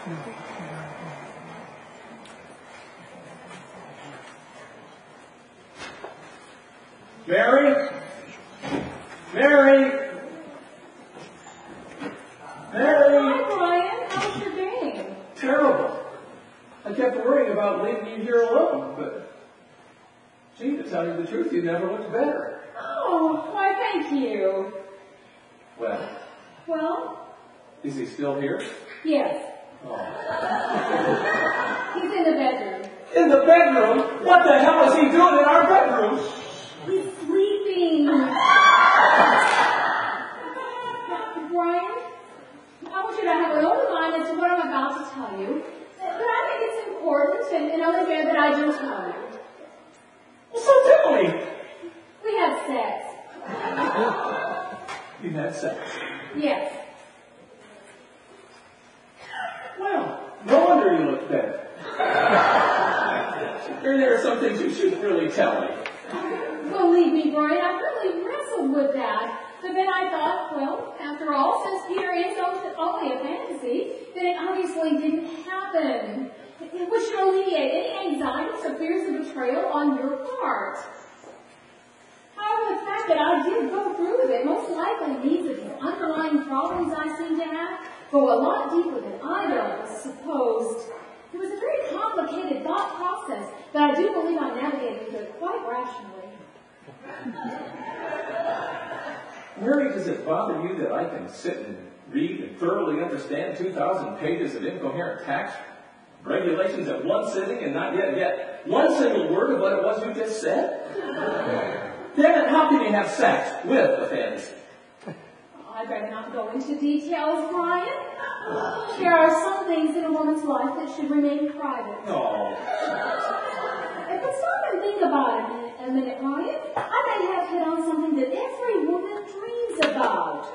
S2: Mary? Mary? Mary?
S1: Hi, Brian. How's your day?
S2: Terrible. I kept worrying about leaving you here alone, but gee, to tell you the truth, you never looked better.
S1: Oh, why, thank you.
S2: Well,
S1: Well,
S2: is he still here?
S1: yes.
S2: Oh.
S1: He's in the bedroom.
S2: In the bedroom? What the hell is he doing in our bedroom?
S1: He's sleeping. Brian, I want you to have an open mind as to what I'm about to tell you. But I think it's important and only fair that I do tell you.
S2: Well, so tell me.
S1: We had sex.
S2: You had sex.
S1: Yes.
S2: Well, no wonder you look better. There are some things you shouldn't really tell me.
S1: Believe me, Brian, I really wrestled with that. But then I thought, well, after all, since Peter is only a fantasy, then it obviously didn't happen. Which should alleviate any anxieties or fears of betrayal on your part. However, the fact that I did go through with it most likely means that the underlying problems I seem to have go a lot deeper than either of us supposed. It was a very complicated thought process, but I do believe I navigated through it quite rationally.
S2: Mary, does it bother you that I can sit and read and thoroughly understand 2,000 pages of incoherent tax regulations at one sitting and not yet get one single word of what it was you just said? Damn it, how can you have sex with a fantasy?
S1: I'd rather not go into details, Brian. There are some things in a woman's life that should remain private.
S2: Oh.
S1: But stop and think about it a minute, Brian. I may have hit on something that every woman dreams about.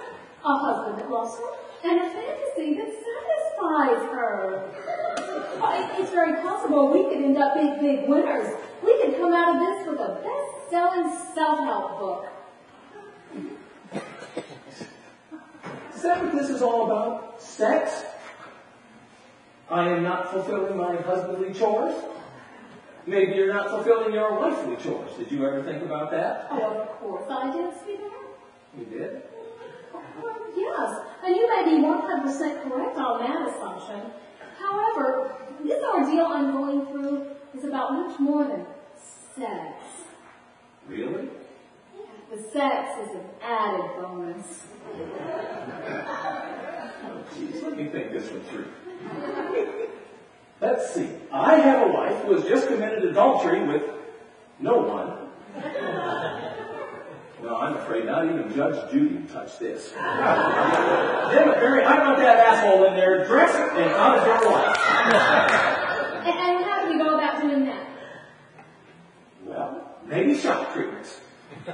S1: A husband that loves her, and a fantasy that satisfies her. It's very possible we could end up big winners. We could come out of this with a best-selling self-help book.
S2: Is that what this is all about? Sex? I am not fulfilling my husbandly chores? Maybe you're not fulfilling your wifely chores. Did you ever think about that?
S1: Oh, of course I did, sweetheart.
S2: You did?
S1: Well, yes, and you may be 100% correct on that assumption. However, this ordeal I'm going through is about much more than sex.
S2: Really?
S1: The sex is an added bonus.
S2: Oh, geez, let me think this one through. Let's see. I have a wife who has just committed adultery with no one. No, I'm afraid not even Judge Judy touched this. Damn it, Mary, I want that asshole in there, dressed and out of your life.
S1: And how do we go about doing that?
S2: Well, maybe shock treatments.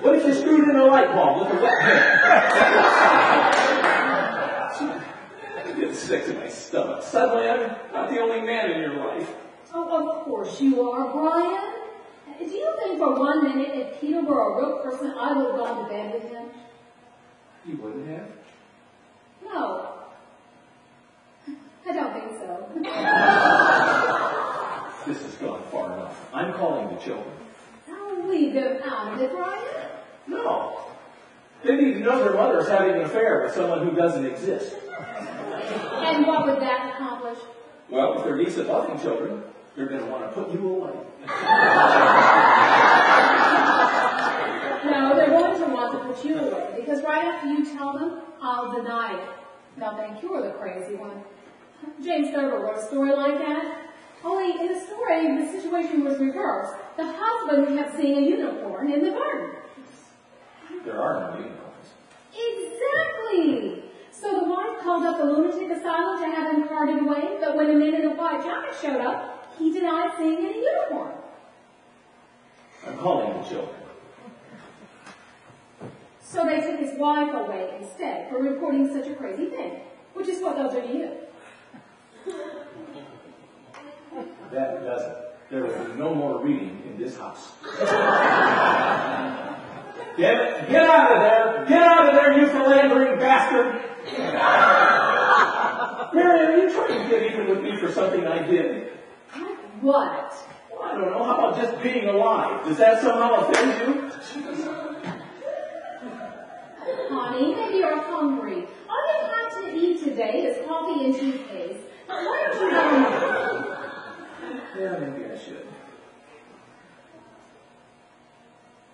S2: What if you screwed in a light bulb with a wet pen? I'm getting sick to my stomach. Suddenly, I'm not the only man in your life.
S1: Oh, of course you are, Brian. Do you think for 1 minute if Peter were a real person, I would have gone to bed with him?
S2: You wouldn't have?
S1: No. I don't think so.
S2: This has gone far enough. I'm calling the children.
S1: I'll leave them out of it, Brian.
S2: No. They need to know their mother is having an affair with someone who doesn't exist.
S1: And what would that accomplish?
S2: Well, if they're decent, loving children, they're going to want to put you away.
S1: No, they're going to want to put you away, because right after you tell them, I'll deny it. They'll think you're the crazy one. James Thurber wrote a story like that. Only in the story, the situation was reversed. The husband kept seeing a unicorn in the garden.
S2: There are no unicorns.
S1: Exactly! So the wife called up the lunatic asylum to have him carted away, but when a man in a white jacket showed up, he denied seeing any unicorn.
S2: I'm calling the children.
S1: So they took his wife away instead for reporting such a crazy thing, which is what they'll do to you.
S2: That does it. There will be no more reading in this house. Get out of there! Get out of there, you philandering bastard! Mary, are you trying to get even with me you for something I did.
S1: What?
S2: Well, I don't know. How about just being alive? Does that somehow offend you?
S1: Honey, maybe you're hungry. All you have to eat today is coffee and toothpaste. Why don't you have more?
S2: Yeah, maybe I should.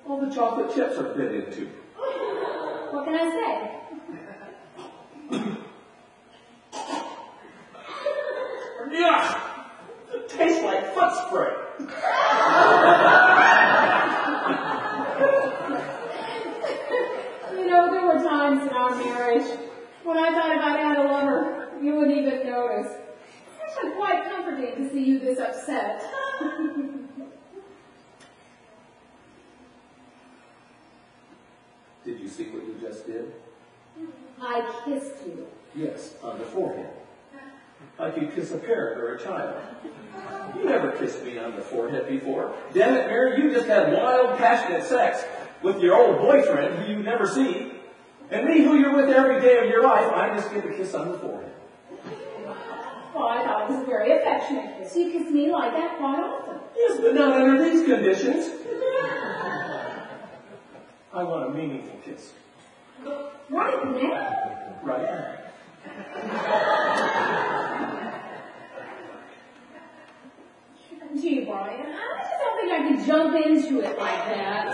S2: All the chocolate chips are bit into.
S1: What can I say?
S2: Yeah, it tastes like foot spray.
S1: You know, there were times in our marriage when I thought if I had a lover, you wouldn't even notice. It's actually quite comforting to see you this upset.
S2: Did you see what you just did?
S1: I kissed you.
S2: Yes, on the forehead. Like you kiss a parent or a child. You never kissed me on the forehead before. Damn it, Mary, you just had wild, passionate sex with your old boyfriend who you never see. And me, who you're with every day of your life, I just get a kiss on the forehead.
S1: Well, I thought it was a very affectionate kiss. You kiss me like that quite often.
S2: Yes, but not under these conditions. I want a meaningful kiss.
S1: Right now?
S2: Right now.
S1: Gee, Brian, I just don't think I could jump into it like that.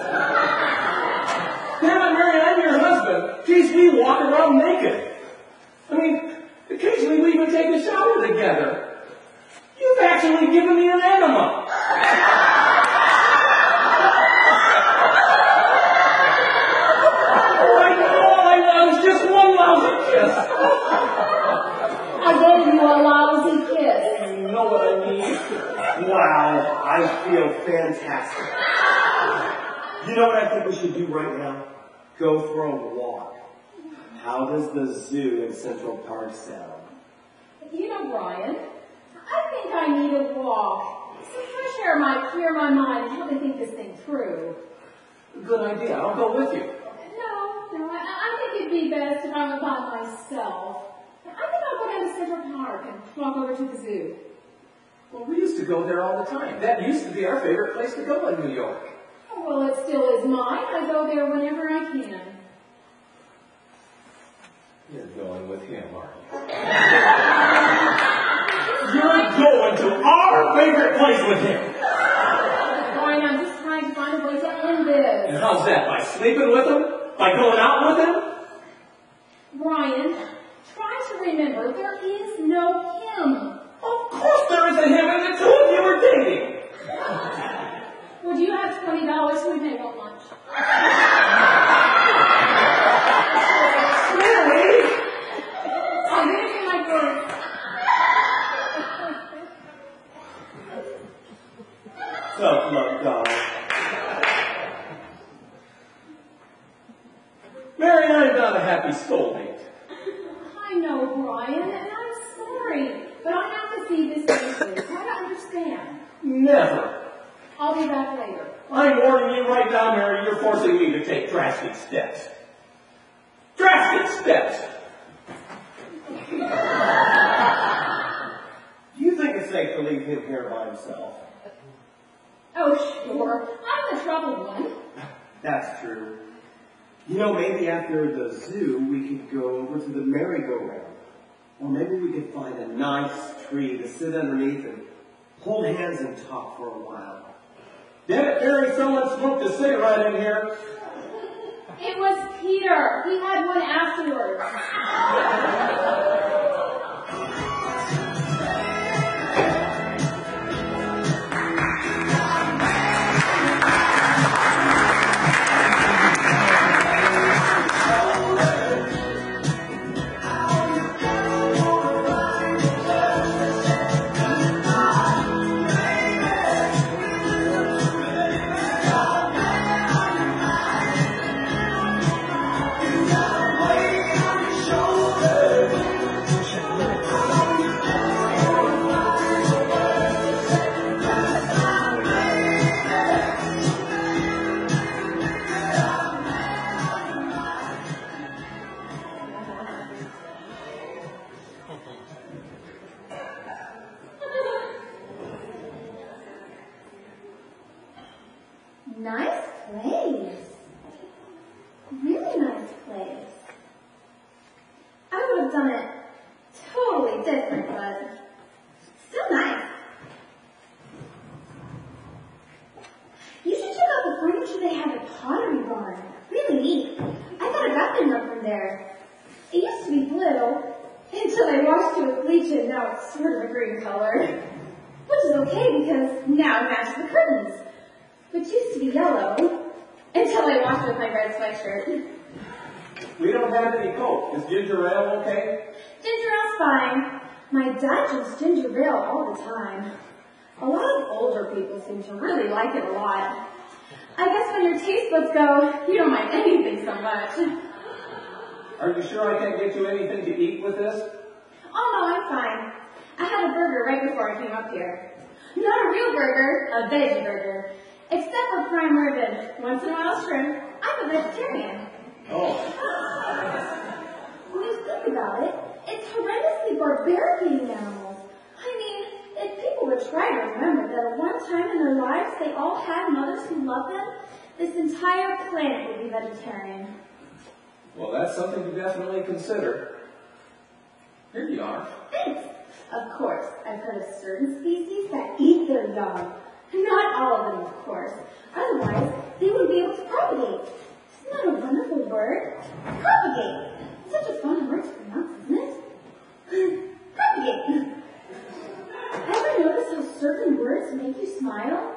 S2: Damn it, Mary, I'm your husband. Geez, we walk around naked. I mean, occasionally we even take a shower together. You've actually given me an enema. Just one lousy kiss.
S1: I gave you a lousy kiss.
S2: You know what I mean?
S3: Wow, I feel fantastic. You know what I think we should do right now? Go for a walk. How does the zoo in Central Park sound?
S1: You know, Brian, I think I need a walk. Some fresh air might clear my mind and help me think this thing through.
S2: Good idea. I'll go with you.
S1: No, I think it'd be best if I went by myself. I think I'll go down to Central Park and walk over to the zoo.
S2: Well, we used to go there all the time. That used to be our favorite place to go in New York.
S1: Oh, well, it still is mine. I go there whenever I can.
S2: You're going with him, aren't you? You're going to our favorite place with him.
S1: Brian, I'm just trying to find a way to end this.
S2: And how's that? By sleeping with him? By going out with him?
S1: Brian, try to remember there is no him.
S2: Of course there is a him, and the two of you are dating.
S1: Would you have $20 to pay on lunch?
S2: Mary!
S1: I'll give you my word.
S3: Tough luck, darling.
S2: Mary, I'm not a happy soulmate.
S1: I know, Brian, and I'm sorry, but I have to see this movie. Try to understand.
S2: Never.
S1: I'll be back later.
S2: I'm warning you right now, Mary, you're forcing me to take drastic steps. Drastic steps!
S3: Do you think it's safe to leave him here by himself?
S1: Oh, sure. I'm the troubled one.
S3: That's true. You know, maybe after the zoo, we could go over to the merry-go-round. Or maybe we could find a nice tree to sit underneath and hold hands and talk for a while.
S2: Damn it, Mary, someone smoked a cigarette in here.
S1: It was Peter. He had one afterwards. different, but still nice. You should check out the furniture they have at Pottery Barn. Really neat. I got a bathroom rug from there. It used to be blue, until I washed it with bleach and now it's sort of a green color. Which is okay because now it matches the curtains. Which used to be yellow, until I washed it with my red sweatshirt.
S2: We don't have any Coke. Is ginger ale okay?
S1: Ginger ale's fine. My dad drinks ginger ale all the time. A lot of older people seem to really like it a lot. I guess when your taste buds go, you don't mind anything so much.
S2: Are you sure I can't get you anything to eat with this?
S1: Oh no, I'm fine. I had a burger right before I came up here. Not a real burger, a veggie burger. Except for prime rib and once in a while shrimp, I'm a vegetarian.
S2: Oh.
S1: When you think about it, it's horrendously barbaric eating animals. I mean, if people would try to remember that at one time in their lives they all had mothers who loved them, this entire planet would be vegetarian.
S2: Well, that's something to definitely consider. Here you are.
S1: Thanks. Of course, I've heard of certain species that eat their young. Not all of them, of course. Otherwise, they wouldn't be able to propagate. Isn't that a wonderful word? Propagate. Such a fun word to pronounce, isn't it? Propagate. Ever notice how certain words make you smile?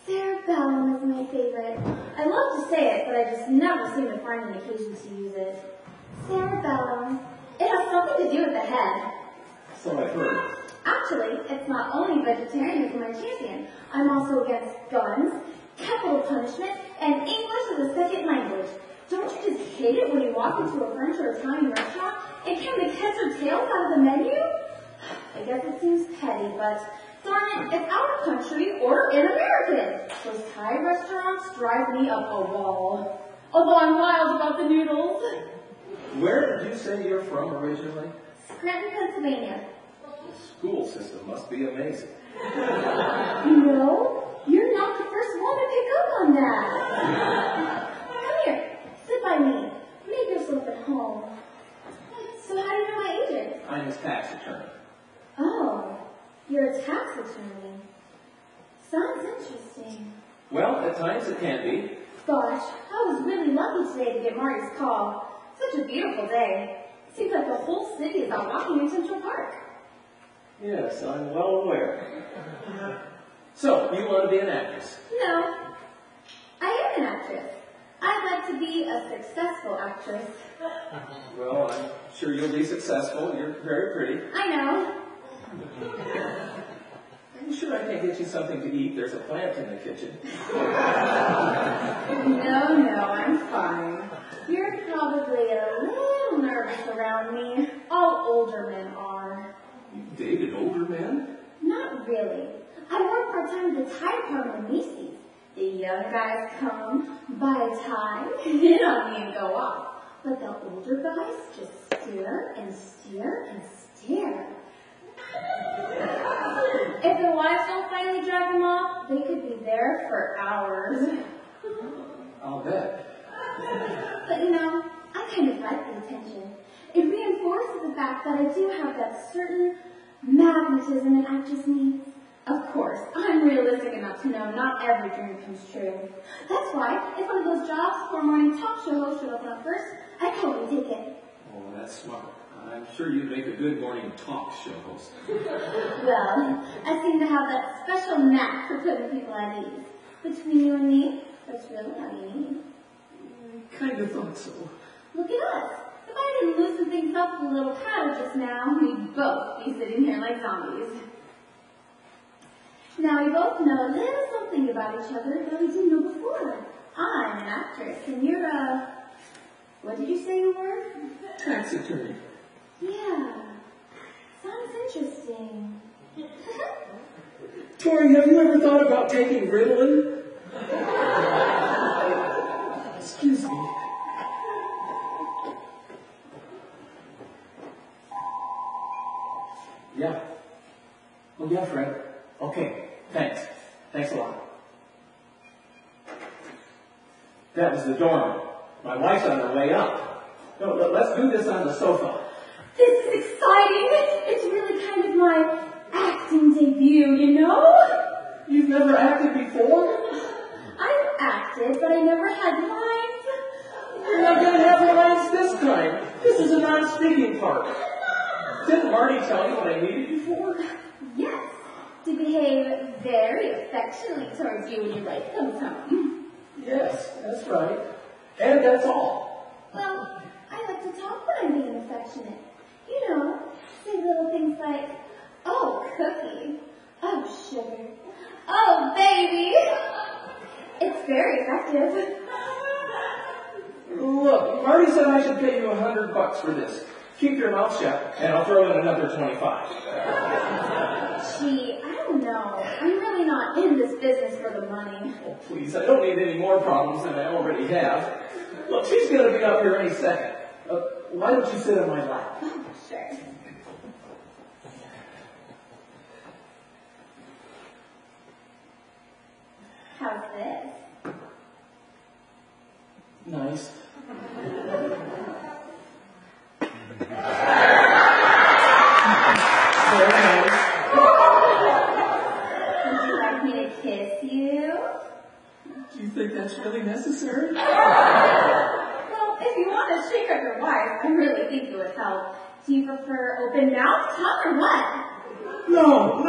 S1: Cerebellum is my favorite. I love to say it, but I just never seem to find an occasion to use it. Cerebellum. It has something to do with the head.
S2: So I've heard.
S1: Actually, it's not only vegetarianism I'm champion. I'm also against guns, capital punishment, and English as a second language. Don't you just hate it when you walk into a French or Italian restaurant and can make heads or tails out of the menu? I guess it seems petty, but darn it, it's our country, or in American. Those Thai restaurants drive me up a wall. Although I'm wild about the noodles.
S2: Where did you say you're from originally?
S1: Scranton, Pennsylvania.
S2: The school system must be amazing.
S1: No, you're not the first one to pick up on that. Come here, sit by me. Make yourself at home. So how do you know my agent?
S2: I'm his tax attorney.
S1: Oh, you're a tax attorney. Sounds interesting.
S2: Well, at times it can be.
S1: Gosh, I was really lucky today to get Marty's call. Such a beautiful day. Seems like the whole city is out walking in Central Park.
S2: Yes, I'm well aware. So, you want to be an actress?
S1: No, I am an actress. I'd like to be a successful actress.
S2: Well, I'm sure you'll be successful. You're very pretty.
S1: I know.
S2: Are you sure I can't get you something to eat? There's a plant in the kitchen.
S1: No, I'm fine. You're probably a little nervous around me. All older men are.
S2: You dated older men?
S1: Not really. I work part-time at the tie department in Macy's. The young guys come, buy a tie, hit on me and go off. But the older guys just stare and stare and stare. If their wives don't finally drag them off, they could be there for hours.
S2: I'll bet.
S1: But you know, I kind of like the attention. It reinforces the fact that I do have that certain magnetism an actress needs. Of course, I'm realistic enough to know not every dream comes true. That's why, if one of those jobs for a morning talk show host showed up on first, I'd totally take it.
S2: Oh, that's smart. I'm sure you'd make a good morning talk show host.
S1: Well, I seem to have that special knack for putting people at ease. Between you and me, that's really all you need.
S2: I kind of thought so.
S1: Look at us. If I didn't loosen things up with a little paddle just now, we'd both be sitting here like zombies. Now we both know a little something about each other that we didn't know before. I'm an actress, and you're what did you say you were?
S2: Tax attorney.
S1: Yeah. Sounds interesting.
S2: Tori, have you ever thought about taking Ritalin? Excuse me. Yeah. Oh, yeah, Fred. Okay. Thanks. Thanks a lot. That was the dorm. My wife's on her way up. No, let's do this on the sofa.
S1: This is exciting. It's really
S2: what I needed you for?
S1: Yes, to behave very affectionately towards you when your wife comes home.
S2: Yes, that's right. And that's all.
S1: Well, I like to talk when I'm being affectionate. You know, say little things like, oh, cookie, oh, sugar, oh, baby. It's very effective.
S2: Look, Marty said I should pay you $100 for this. Keep your mouth shut, and I'll throw in another 25.
S1: Gee, I don't know. I'm really not in this business for the money.
S2: Oh, please, I don't need any more problems than I already have. Look, she's going to be up here any second. Why don't you sit on my lap?
S1: Oh, sure. How's this?
S2: Nice. Very nice.
S1: Would you like me to kiss you?
S2: Do you think that's really necessary?
S1: Well, if you want to shake up your wife, I really think it would help. Do you prefer open mouth tongue or what?
S2: No.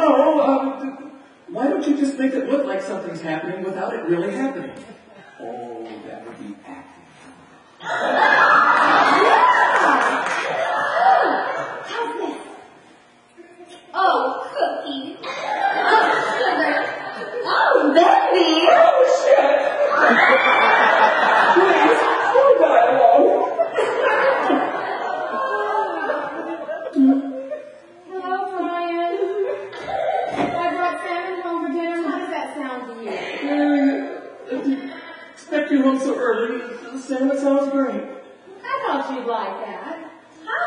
S2: Why don't you just make it look like something's happening without it really happening? Oh, that would be acting.
S1: How's this? Oh, cookie. Oh, sugar. Oh, baby.
S2: Oh, shit! Please, slow dialogue.
S1: Hello, Brian. I brought salmon home for dinner. How does that sound to you?
S2: I didn't expect you home so early. The salmon sounds great.
S1: I thought you'd like that. Hi.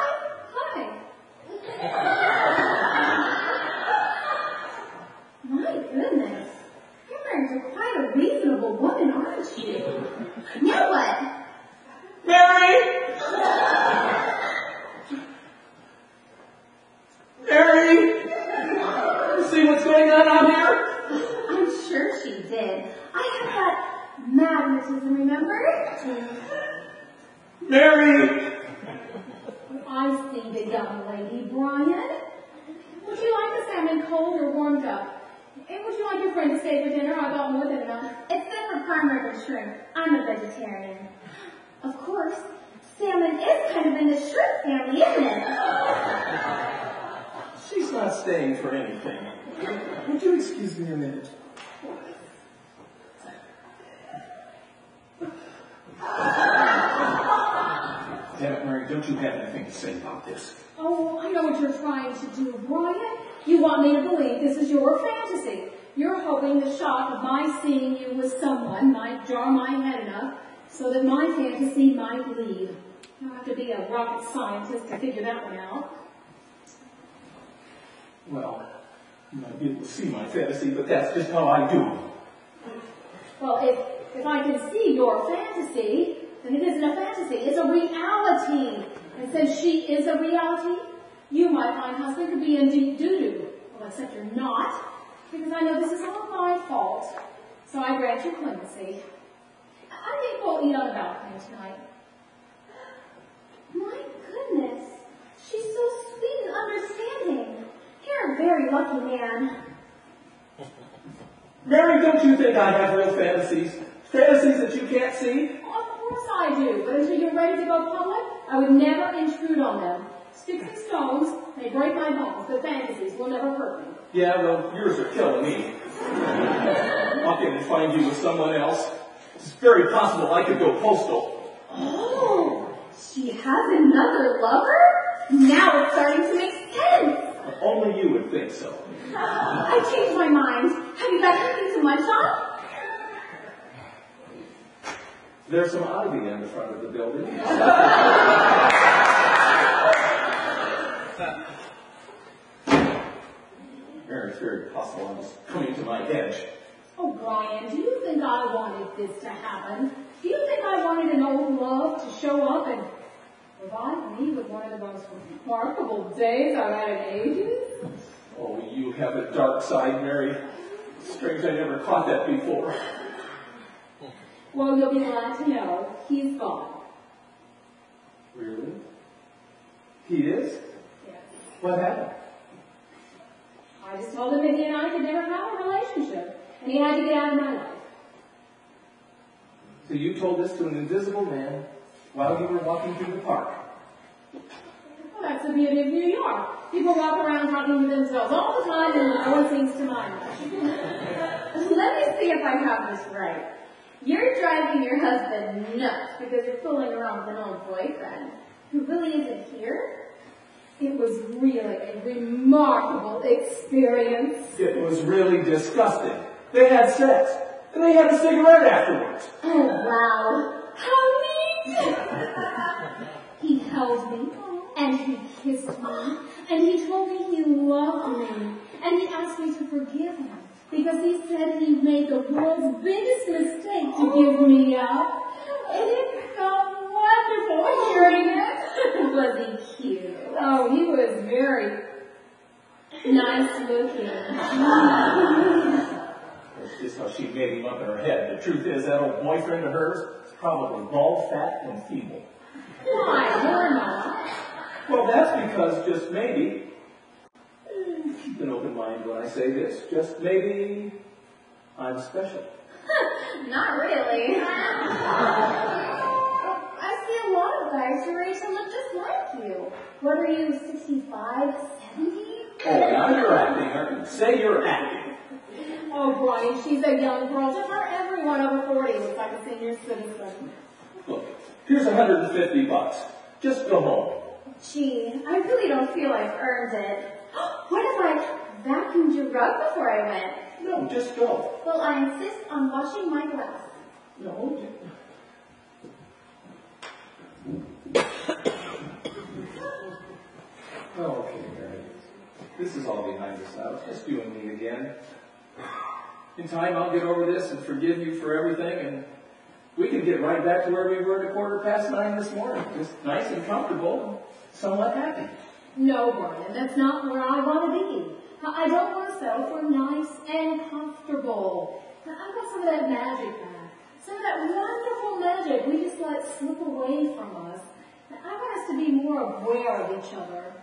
S1: My goodness. You're married to quite a reasonable woman, aren't you? Now what?
S2: Mary! You see what's going on out here?
S1: I'm sure she did. I have that magnetism, remember?
S2: Mary!
S1: I see the young lady, Brian. Would you like the salmon cold or warmed up? And would you like your friend to stay for dinner? I got more than enough. It's good for prime rib and shrimp. I'm a vegetarian. Of course, salmon is kind of in the shrimp family, isn't it?
S2: She's not staying for anything. Would you excuse me a minute? Damn it, Mary, don't you have anything to say about this?
S1: Oh, I know what you're trying to do, Brian. You want me to believe this is your fantasy. You're hoping the shock of my seeing you with someone might jar my head enough so that my fantasy might leave. You don't have to be a rocket scientist to figure that one out.
S2: Well, you might be able to see my fantasy, but that's just how I do.
S1: Well, if I can see your fantasy, then it isn't a fantasy, it's a reality. And since she is a reality, you, my fine husband, could be in deep doo-doo. Well, except you're not, because I know this is all my fault. So I grant you clemency. I think we'll eat on the balcony tonight. My goodness, she's so sweet and understanding. You're a very lucky man.
S2: Mary, don't you think I have real fantasies? Fantasies that you can't see?
S1: Well, of course I do, but until you're ready to go public, I would never intrude on them. Sticks and stones may break my bones, but fantasies will never hurt me.
S2: Yeah, well, yours are killing me. Walk in and find you with someone else. It's very possible I could go postal.
S1: Oh, she has another lover? Now it's starting to make sense.
S2: Only you would think so.
S1: I changed my mind. Have you got anything to munch on?
S2: There's some ivy in the front of the building. It's very possible I was coming to my edge.
S1: Oh, Brian, do you think I wanted this to happen? Do you think I wanted an old love to show up and provide me with one of the most remarkable days I've had in ages?
S2: Oh, you have a dark side, Mary. Strange I never caught that before.
S1: Well, you'll be glad to know he's gone.
S2: Really? He is?
S1: Yes.
S2: What happened?
S1: I just told him that he and I could never have a relationship, and he had to get out of my life.
S2: So you told this to an invisible man while you were walking through the park?
S1: Well, that's the beauty of New York. People walk around talking to themselves all the time, and no one seems to mind much. Let me see if I have this right. You're driving your husband nuts because you're fooling around with an old boyfriend who really isn't here? It was really a remarkable experience. It
S2: was really disgusting. They had sex, and they had a cigarette afterwards.
S1: Oh, wow. How neat! He held me, and he kissed me, and he told me he loved me, and he asked me to forgive him, because he said he made the world's biggest mistake to give me up. And it felt wonderful hearing it. Was he cute? Oh, he was very nice looking.
S2: That's just how she made him up in her head. The truth is, that old boyfriend of hers is probably bald, fat, and feeble.
S1: Why? You're not.
S2: Well, that's because just maybe, keep an open mind when I say this, just maybe I'm special.
S1: Not really. I see a lot of guys your age who look just like you. What are you, 65, 70?
S2: Oh, now you're acting, aren't you? Say you're acting.
S1: Oh, Brian, she's a young girl. Just about everyone over 40 looks like a senior citizen.
S2: Look, here's $150. Just go home.
S1: Gee, I really don't feel I've earned it. What if I vacuumed your rug before I went?
S2: No, just go.
S1: Well, I insist on washing my glass.
S2: No, oh, okay, Mary. This is all behind us now. It's just you and me again. In time, I'll get over this and forgive you for everything, and we can get right back to where we were at 9:15 this morning. Just nice and comfortable, somewhat happy.
S1: No, Brian, that's not where I want to be. I don't want to settle for nice and comfortable. I want some of that magic back. Some of that wonderful magic we just let slip away from us. I want us to be more aware of each other.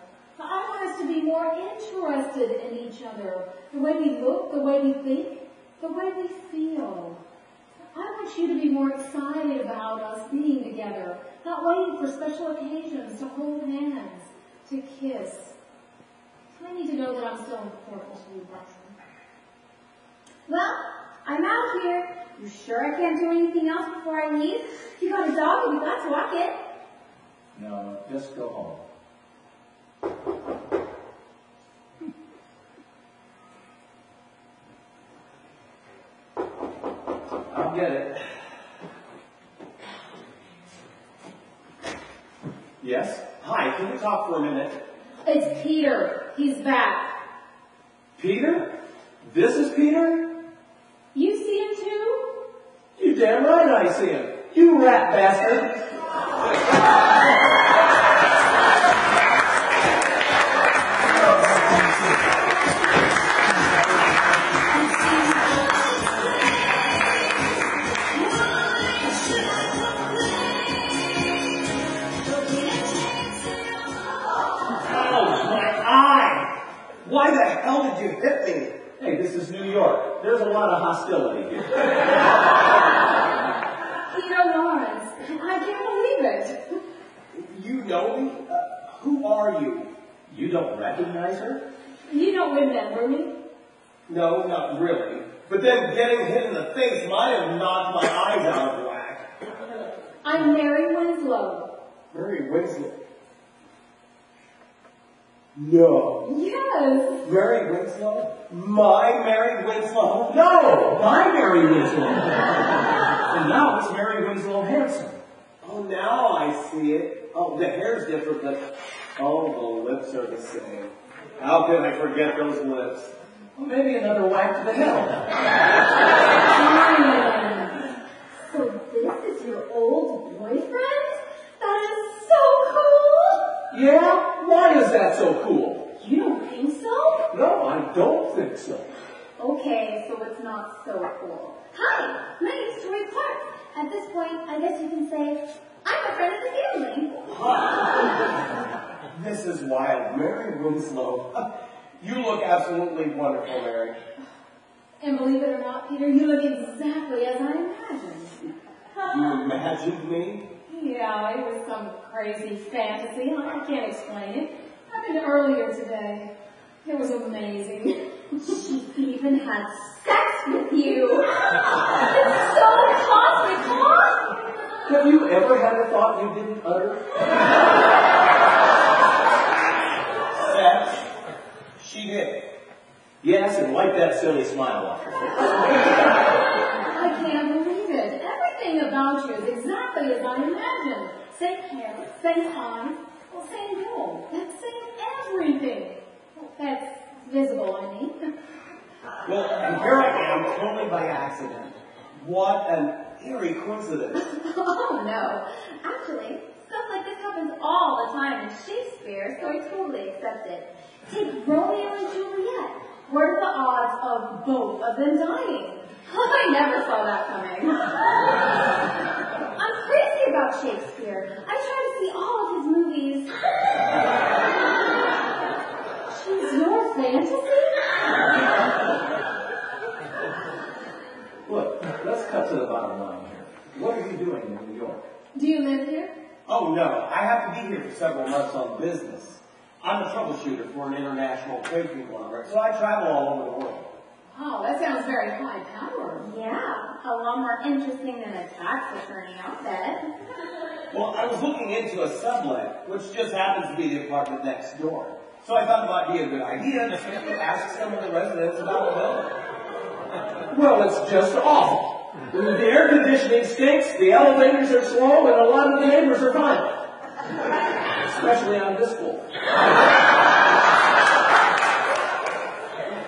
S1: I want us to be more interested in each other. The way we look, the way we think, the way we feel. I want you to be more excited about us being together, not waiting for special occasions to hold hands, to kiss. I need to know that I'm still important to you, Brian. Well, I'm out here. You sure I can't do anything else before I leave? You got a dog and you got to walk it.
S2: No, just go home. I'll get it. Yes?
S3: Hi, can we talk for a minute?
S1: It's Peter. He's back.
S2: Peter? This is Peter?
S1: You see him too?
S2: You damn right I see him. You rat bastard.
S3: Why the hell did you hit me?
S2: Hey, this is New York. There's a lot of hostility here.
S1: Peter Lawrence. I can't believe it.
S3: You know me? Who are you?
S2: You don't recognize her?
S1: You don't remember me?
S3: No, not really. But then getting hit in the face might have knocked my eyes out of whack.
S1: I'm Mary Winslow.
S3: Mary Winslow? No.
S1: Yes.
S3: Mary Winslow? My Mary Winslow?
S2: No! My Mary Winslow! And now it's Mary Winslow Hanson.
S3: Oh, now I see it. Oh, the hair's different, but oh, the lips are the same. How can I forget those lips?
S2: Well, maybe another whack to the head.
S1: So this is your old boyfriend? That is so cool!
S2: Yeah? Why is that so cool?
S1: You don't think so?
S2: No, I don't think so.
S1: Okay, so it's not so cool. Hi, my name's Tori Clark. At this point, I guess you can say, I'm a friend of the family.
S3: This is wild. Mary Winslow. You look absolutely wonderful, Mary.
S1: And believe it or not, Peter, you look exactly as I imagined.
S3: You imagined me?
S1: Yeah, it was some crazy fantasy. I can't explain it. Happened earlier today. It was amazing. She even had sex with you. It's so cosmic, huh?
S2: Have you ever had a thought you didn't utter?
S3: Sex? She did.
S2: Yes, and wipe that silly smile off your face.
S1: I can't believe it. Everything about you is exactly as I imagined. Same hair, same eye, well, same goal. That's same everything. Well, that's visible, I mean.
S3: Well, and here I am, totally by accident. What an eerie coincidence.
S1: Oh, no. Actually, stuff like this happens all the time in Shakespeare, so I totally accept it. Take Romeo and Juliet. What are the odds of both of them dying? I never saw that coming. I'm crazy about Shakespeare. I try to see all of his movies. She's your fantasy?
S2: Look, let's cut to the bottom line here. What are you doing in New York?
S1: Do you live here?
S3: Oh, no. I have to be here for several months on business. I'm a troubleshooter for an international trade conglomerate, so I travel all over the world.
S1: Oh, that sounds very high powered. Yeah, a lot more interesting than a tax attorney, I'll bet.
S3: Well, I was looking into a sublet, which just happens to be the apartment next door. So I thought it might be a good idea to ask some of the residents about the building.
S2: Well, it's just awful. The air conditioning stinks, the elevators are slow, and a lot of the neighbors are violent. Especially on this floor.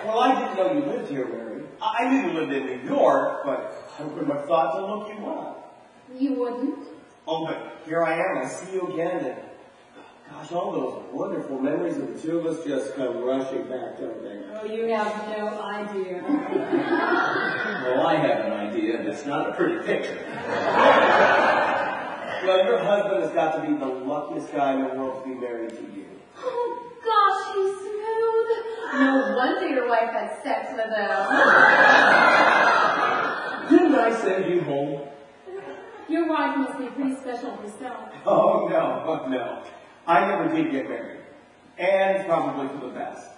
S3: Well, I didn't know you lived here, Mary. I knew you lived in New York, but I wouldn't have thought to look you up.
S1: You wouldn't?
S3: Oh, but here I am. I see you again, and gosh, all those wonderful memories of the two of us just come rushing back, don't they?
S1: Oh, you have no idea.
S2: Well, I have an idea, and it's not a pretty picture.
S3: Well, your husband has got to be the luckiest guy in the world to be married to you.
S1: Oh, gosh, he's smooth. No wonder your wife had sex with him.
S2: Didn't I send you home?
S1: Your wife must be pretty special herself.
S3: Oh, no. I never did get married. And probably for the best.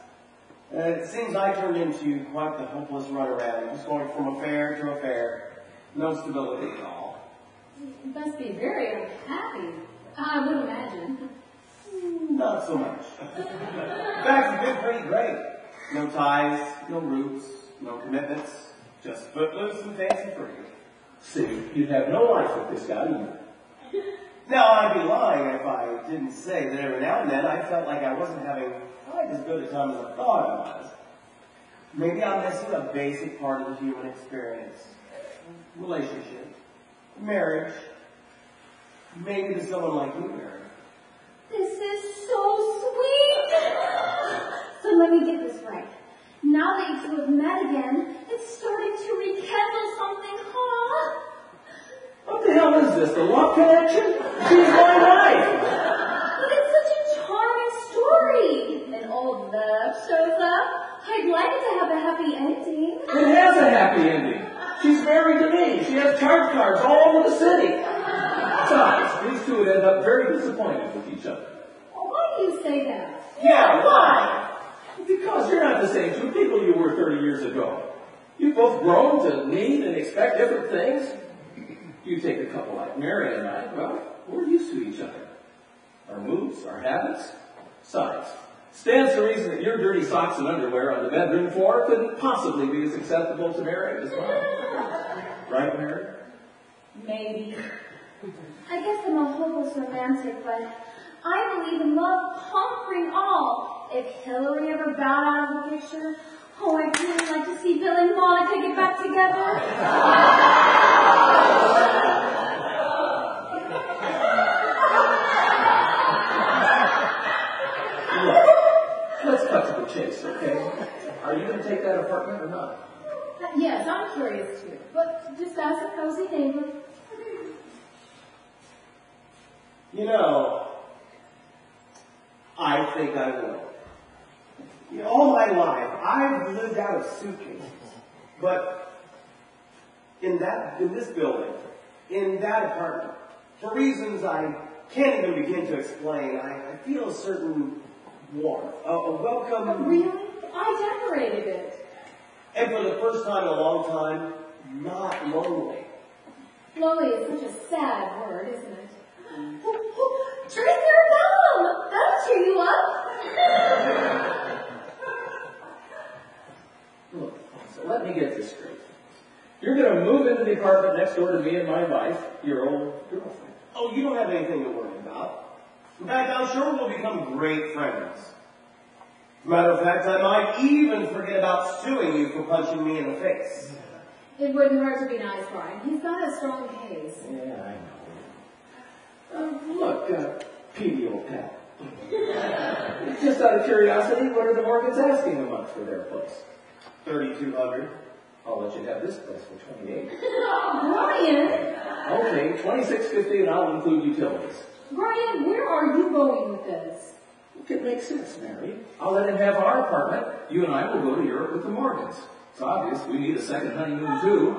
S3: It seems I turned into quite the hopeless runaround, just going from affair to affair. No stability at all.
S1: You must be very unhappy. I would imagine.
S3: Not so much. In fact, it's been pretty great. No ties, no roots, no commitments. Just footloose and fancy free.
S2: See, you'd have no life with this guy either.
S3: Now, I'd be lying if I didn't say that every now and then I felt like I wasn't having quite as good a time as I thought I was. Maybe I'm missing a basic part of the human experience. Relationship. Marriage. Maybe to someone like you, Mary.
S1: This is so sweet. So let me get this right. Now that you two have met again, it's starting to rekindle something, huh?
S2: What the hell is this, the love connection? She's my wife!
S1: But it's such a charming story. An old love shows up. I'd like it to have a happy ending.
S2: It has a happy ending. She's married to me. She has charge cards all over the city. Besides, these two would end up very disappointed with each other.
S1: Well, why do you say that?
S3: Yeah, why?
S2: Because you're not the same two people you were 30 years ago. You've both grown to need and expect different things. You take a couple like Mary and I, well, we're used to each other. Our moods, our habits. Besides, stands to reason that your dirty socks and underwear on the bedroom floor couldn't possibly be as acceptable to Mary as mine. Right, Mary?
S1: Maybe. I guess I'm a hopeless romantic, but I believe in love conquering all. If Hillary ever bowed out of the picture, oh, I'd really like to see Bill and Monica get back together.
S2: Look, let's cut to the chase, okay? Are you going to take that apartment or not?
S1: Yes, I'm curious too, but just as a cozy neighbor.
S3: You know, I think I will. All my life, I've lived out of suitcases. But in this building, in that apartment, for reasons I can't even begin to explain, I feel a certain warmth, a welcome.
S1: Oh, really? I decorated it.
S3: And for the first time in a long time, not lonely.
S1: Lonely is such a sad word, isn't it? Drink your gum! That'll cheer you up.
S2: Look, so let me get this straight. You're going to move into the apartment next door to me and my wife, your old girlfriend.
S3: Oh, you don't have anything to worry about. In fact, I'm sure we'll become great friends. As a matter of fact, I might even forget about suing you for punching me in the face.
S1: It wouldn't hurt to be nice, Brian. He's got a strong case.
S2: Yeah, I know. Look, Petey, old pal. Just out of curiosity, what are the Morgans asking a month for their place?
S3: $3,200.
S2: I'll let you have this place for $28.
S1: Brian!
S2: Okay, $26.50, and I'll include utilities.
S1: Brian, where are you going with this?
S2: Look, it makes sense, Mary. I'll let him have our apartment. You and I will go to Europe with the Morgans. It's obvious we need a second honeymoon, too.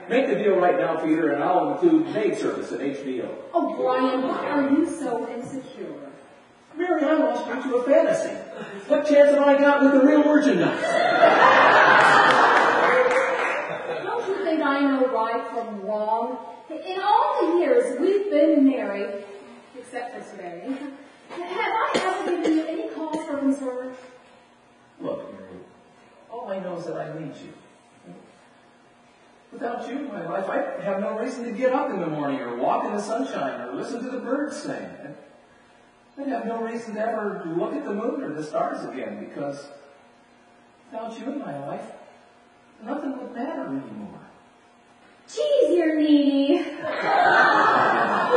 S2: Make the deal right now, Peter, and I'll include maid service at HBO.
S1: Oh, Brian, why are you so insecure?
S2: Mary, I lost you to a fantasy. What chance have I got with the real merchandise?
S1: Don't you think I know right from wrong? In all the years we've been married, except for today, have I ever given you any cause for concern?
S2: Look, Mary, all I know is that I need you. Without you in my life, I have no reason to get up in the morning or walk in the sunshine or listen to the birds sing. I'd have no reason to ever look at the moon or the stars again, because without you in my life, nothing would matter anymore.
S1: Geez, you're needy.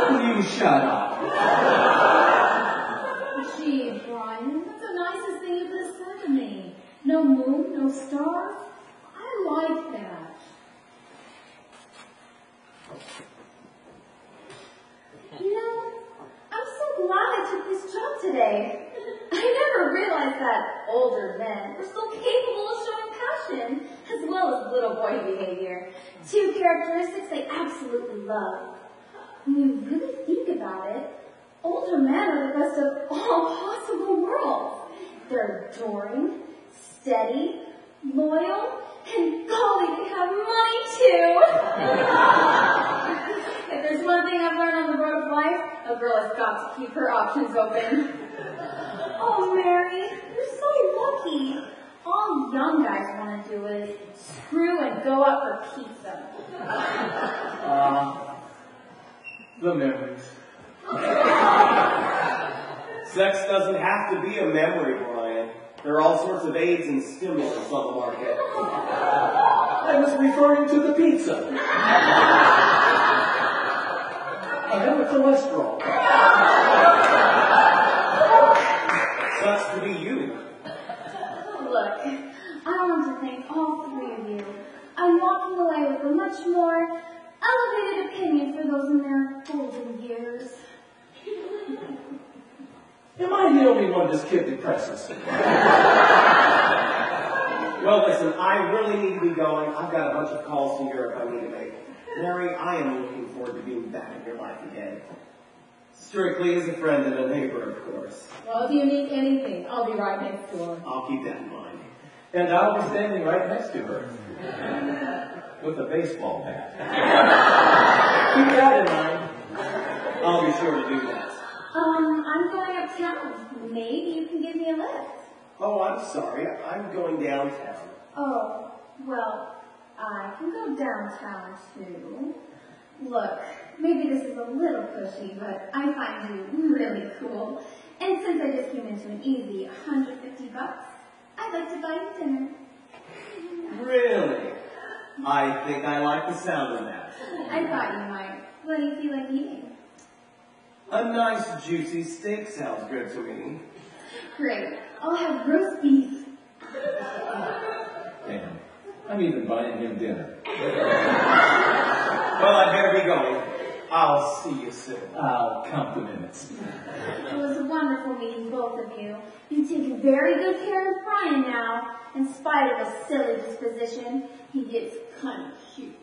S2: Will you shut up?
S1: Gee, Brian, that's the nicest thing you could have said to me. No moon, no stars. I like that. You know, I'm so glad I took this job today. I never realized that older men were so capable of showing passion, as well as little boy behavior. Two characteristics they absolutely love. When you really think about it, older men are the best of all possible worlds. They're adoring, steady, loyal, and golly, they have money too. If there's one thing I've learned on the road of life, a girl has got to keep her options open. Oh, Mary, you're so lucky. All young guys want to do is screw and go out for pizza.
S2: The memories.
S3: Sex doesn't have to be a memory, Brian. There are all sorts of aids and stimulants on the market.
S2: I was referring to the pizza. I have a cholesterol.
S3: Sucks to be you.
S1: Look, I want to thank all three of you. I'm walking away with a much more elevated opinion for those in their golden years.
S2: Am I the only one this kid depresses?
S3: Well, listen, I really need to be going. I've got a bunch of calls to Europe I need to make. Mary, I am looking forward to being back in your life again. Strictly as a friend and a neighbor, of course.
S1: Well, if you need anything, I'll be right next door.
S3: I'll keep that in mind.
S2: And I'll be standing right next to her. With a baseball bat. Keep that in mind.
S3: I'll be sure to do that.
S1: I'm going uptown. Maybe you can give me a lift.
S3: Oh, I'm sorry. I'm going downtown.
S1: Oh, well, I can go downtown too. Look, maybe this is a little pushy, but I find you really cool. And since I just came into an easy $150, I'd like to buy you dinner.
S3: Really? I think I like the sound of that.
S1: I thought you might. What do you feel like eating?
S3: A nice juicy steak sounds good to me.
S1: Great. I'll have roast beef.
S2: Damn. I'm even buying him dinner.
S3: Well, I'd better be going. I'll see you soon.
S2: I'll count the minutes.
S5: It was wonderful meeting both of you. You take very good care of Brian now. In spite of his silly disposition, he gets kind of cute.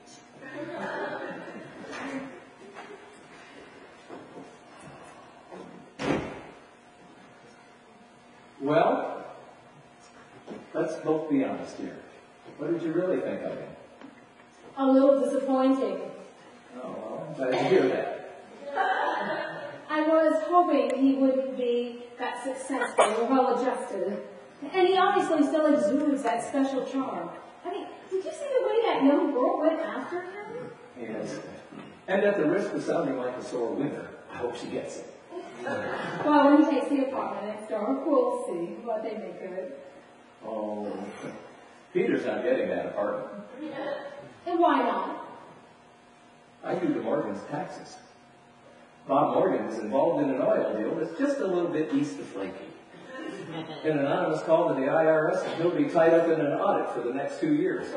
S2: Well, let's both be honest here. What did you really think of him?
S1: A little disappointing.
S2: Oh, well, I'm glad to hear that.
S1: I was hoping he wouldn't be that successful or well-adjusted. And he obviously still exudes that special charm. I mean, did you see the way that young girl went after him?
S2: Yes. And at the risk of sounding like a sore winner, I hope she gets it.
S1: Well, when he takes the apartment next door, we'll see what they make of it.
S2: Oh, Peter's not getting that apartment.
S1: And why not?
S2: I do the Morgan's taxes. Bob Morgan is involved in an oil deal that's just a little bit east of flaky. An anonymous call to the IRS and he'll be tied up in an audit for the next 2 years.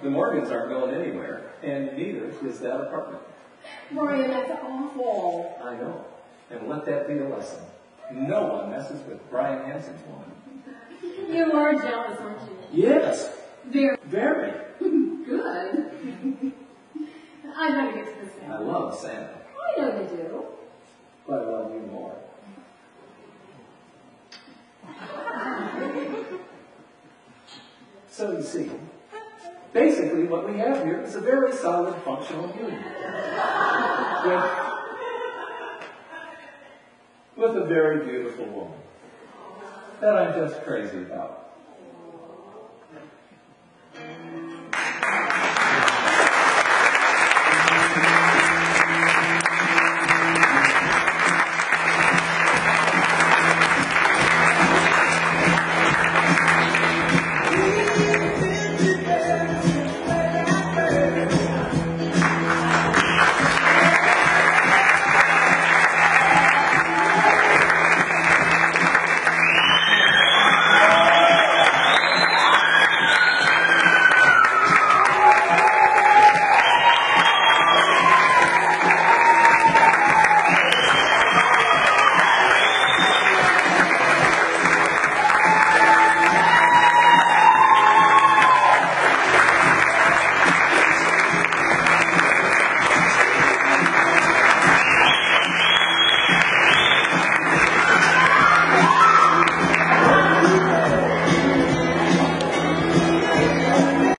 S2: The Morgans aren't going anywhere, and neither is that apartment.
S1: Brian, that's awful.
S2: I know. And let that be a lesson. No one messes with Brian Hansen's woman.
S1: You are jealous, aren't you?
S2: Yes.
S1: Very
S2: Very.
S1: good. I better get to the Sam.
S2: I love Sam,
S1: I know you do.
S2: but I love you more. So you see, basically what we have here is a very solid functional union. With a very beautiful woman that I'm just crazy about.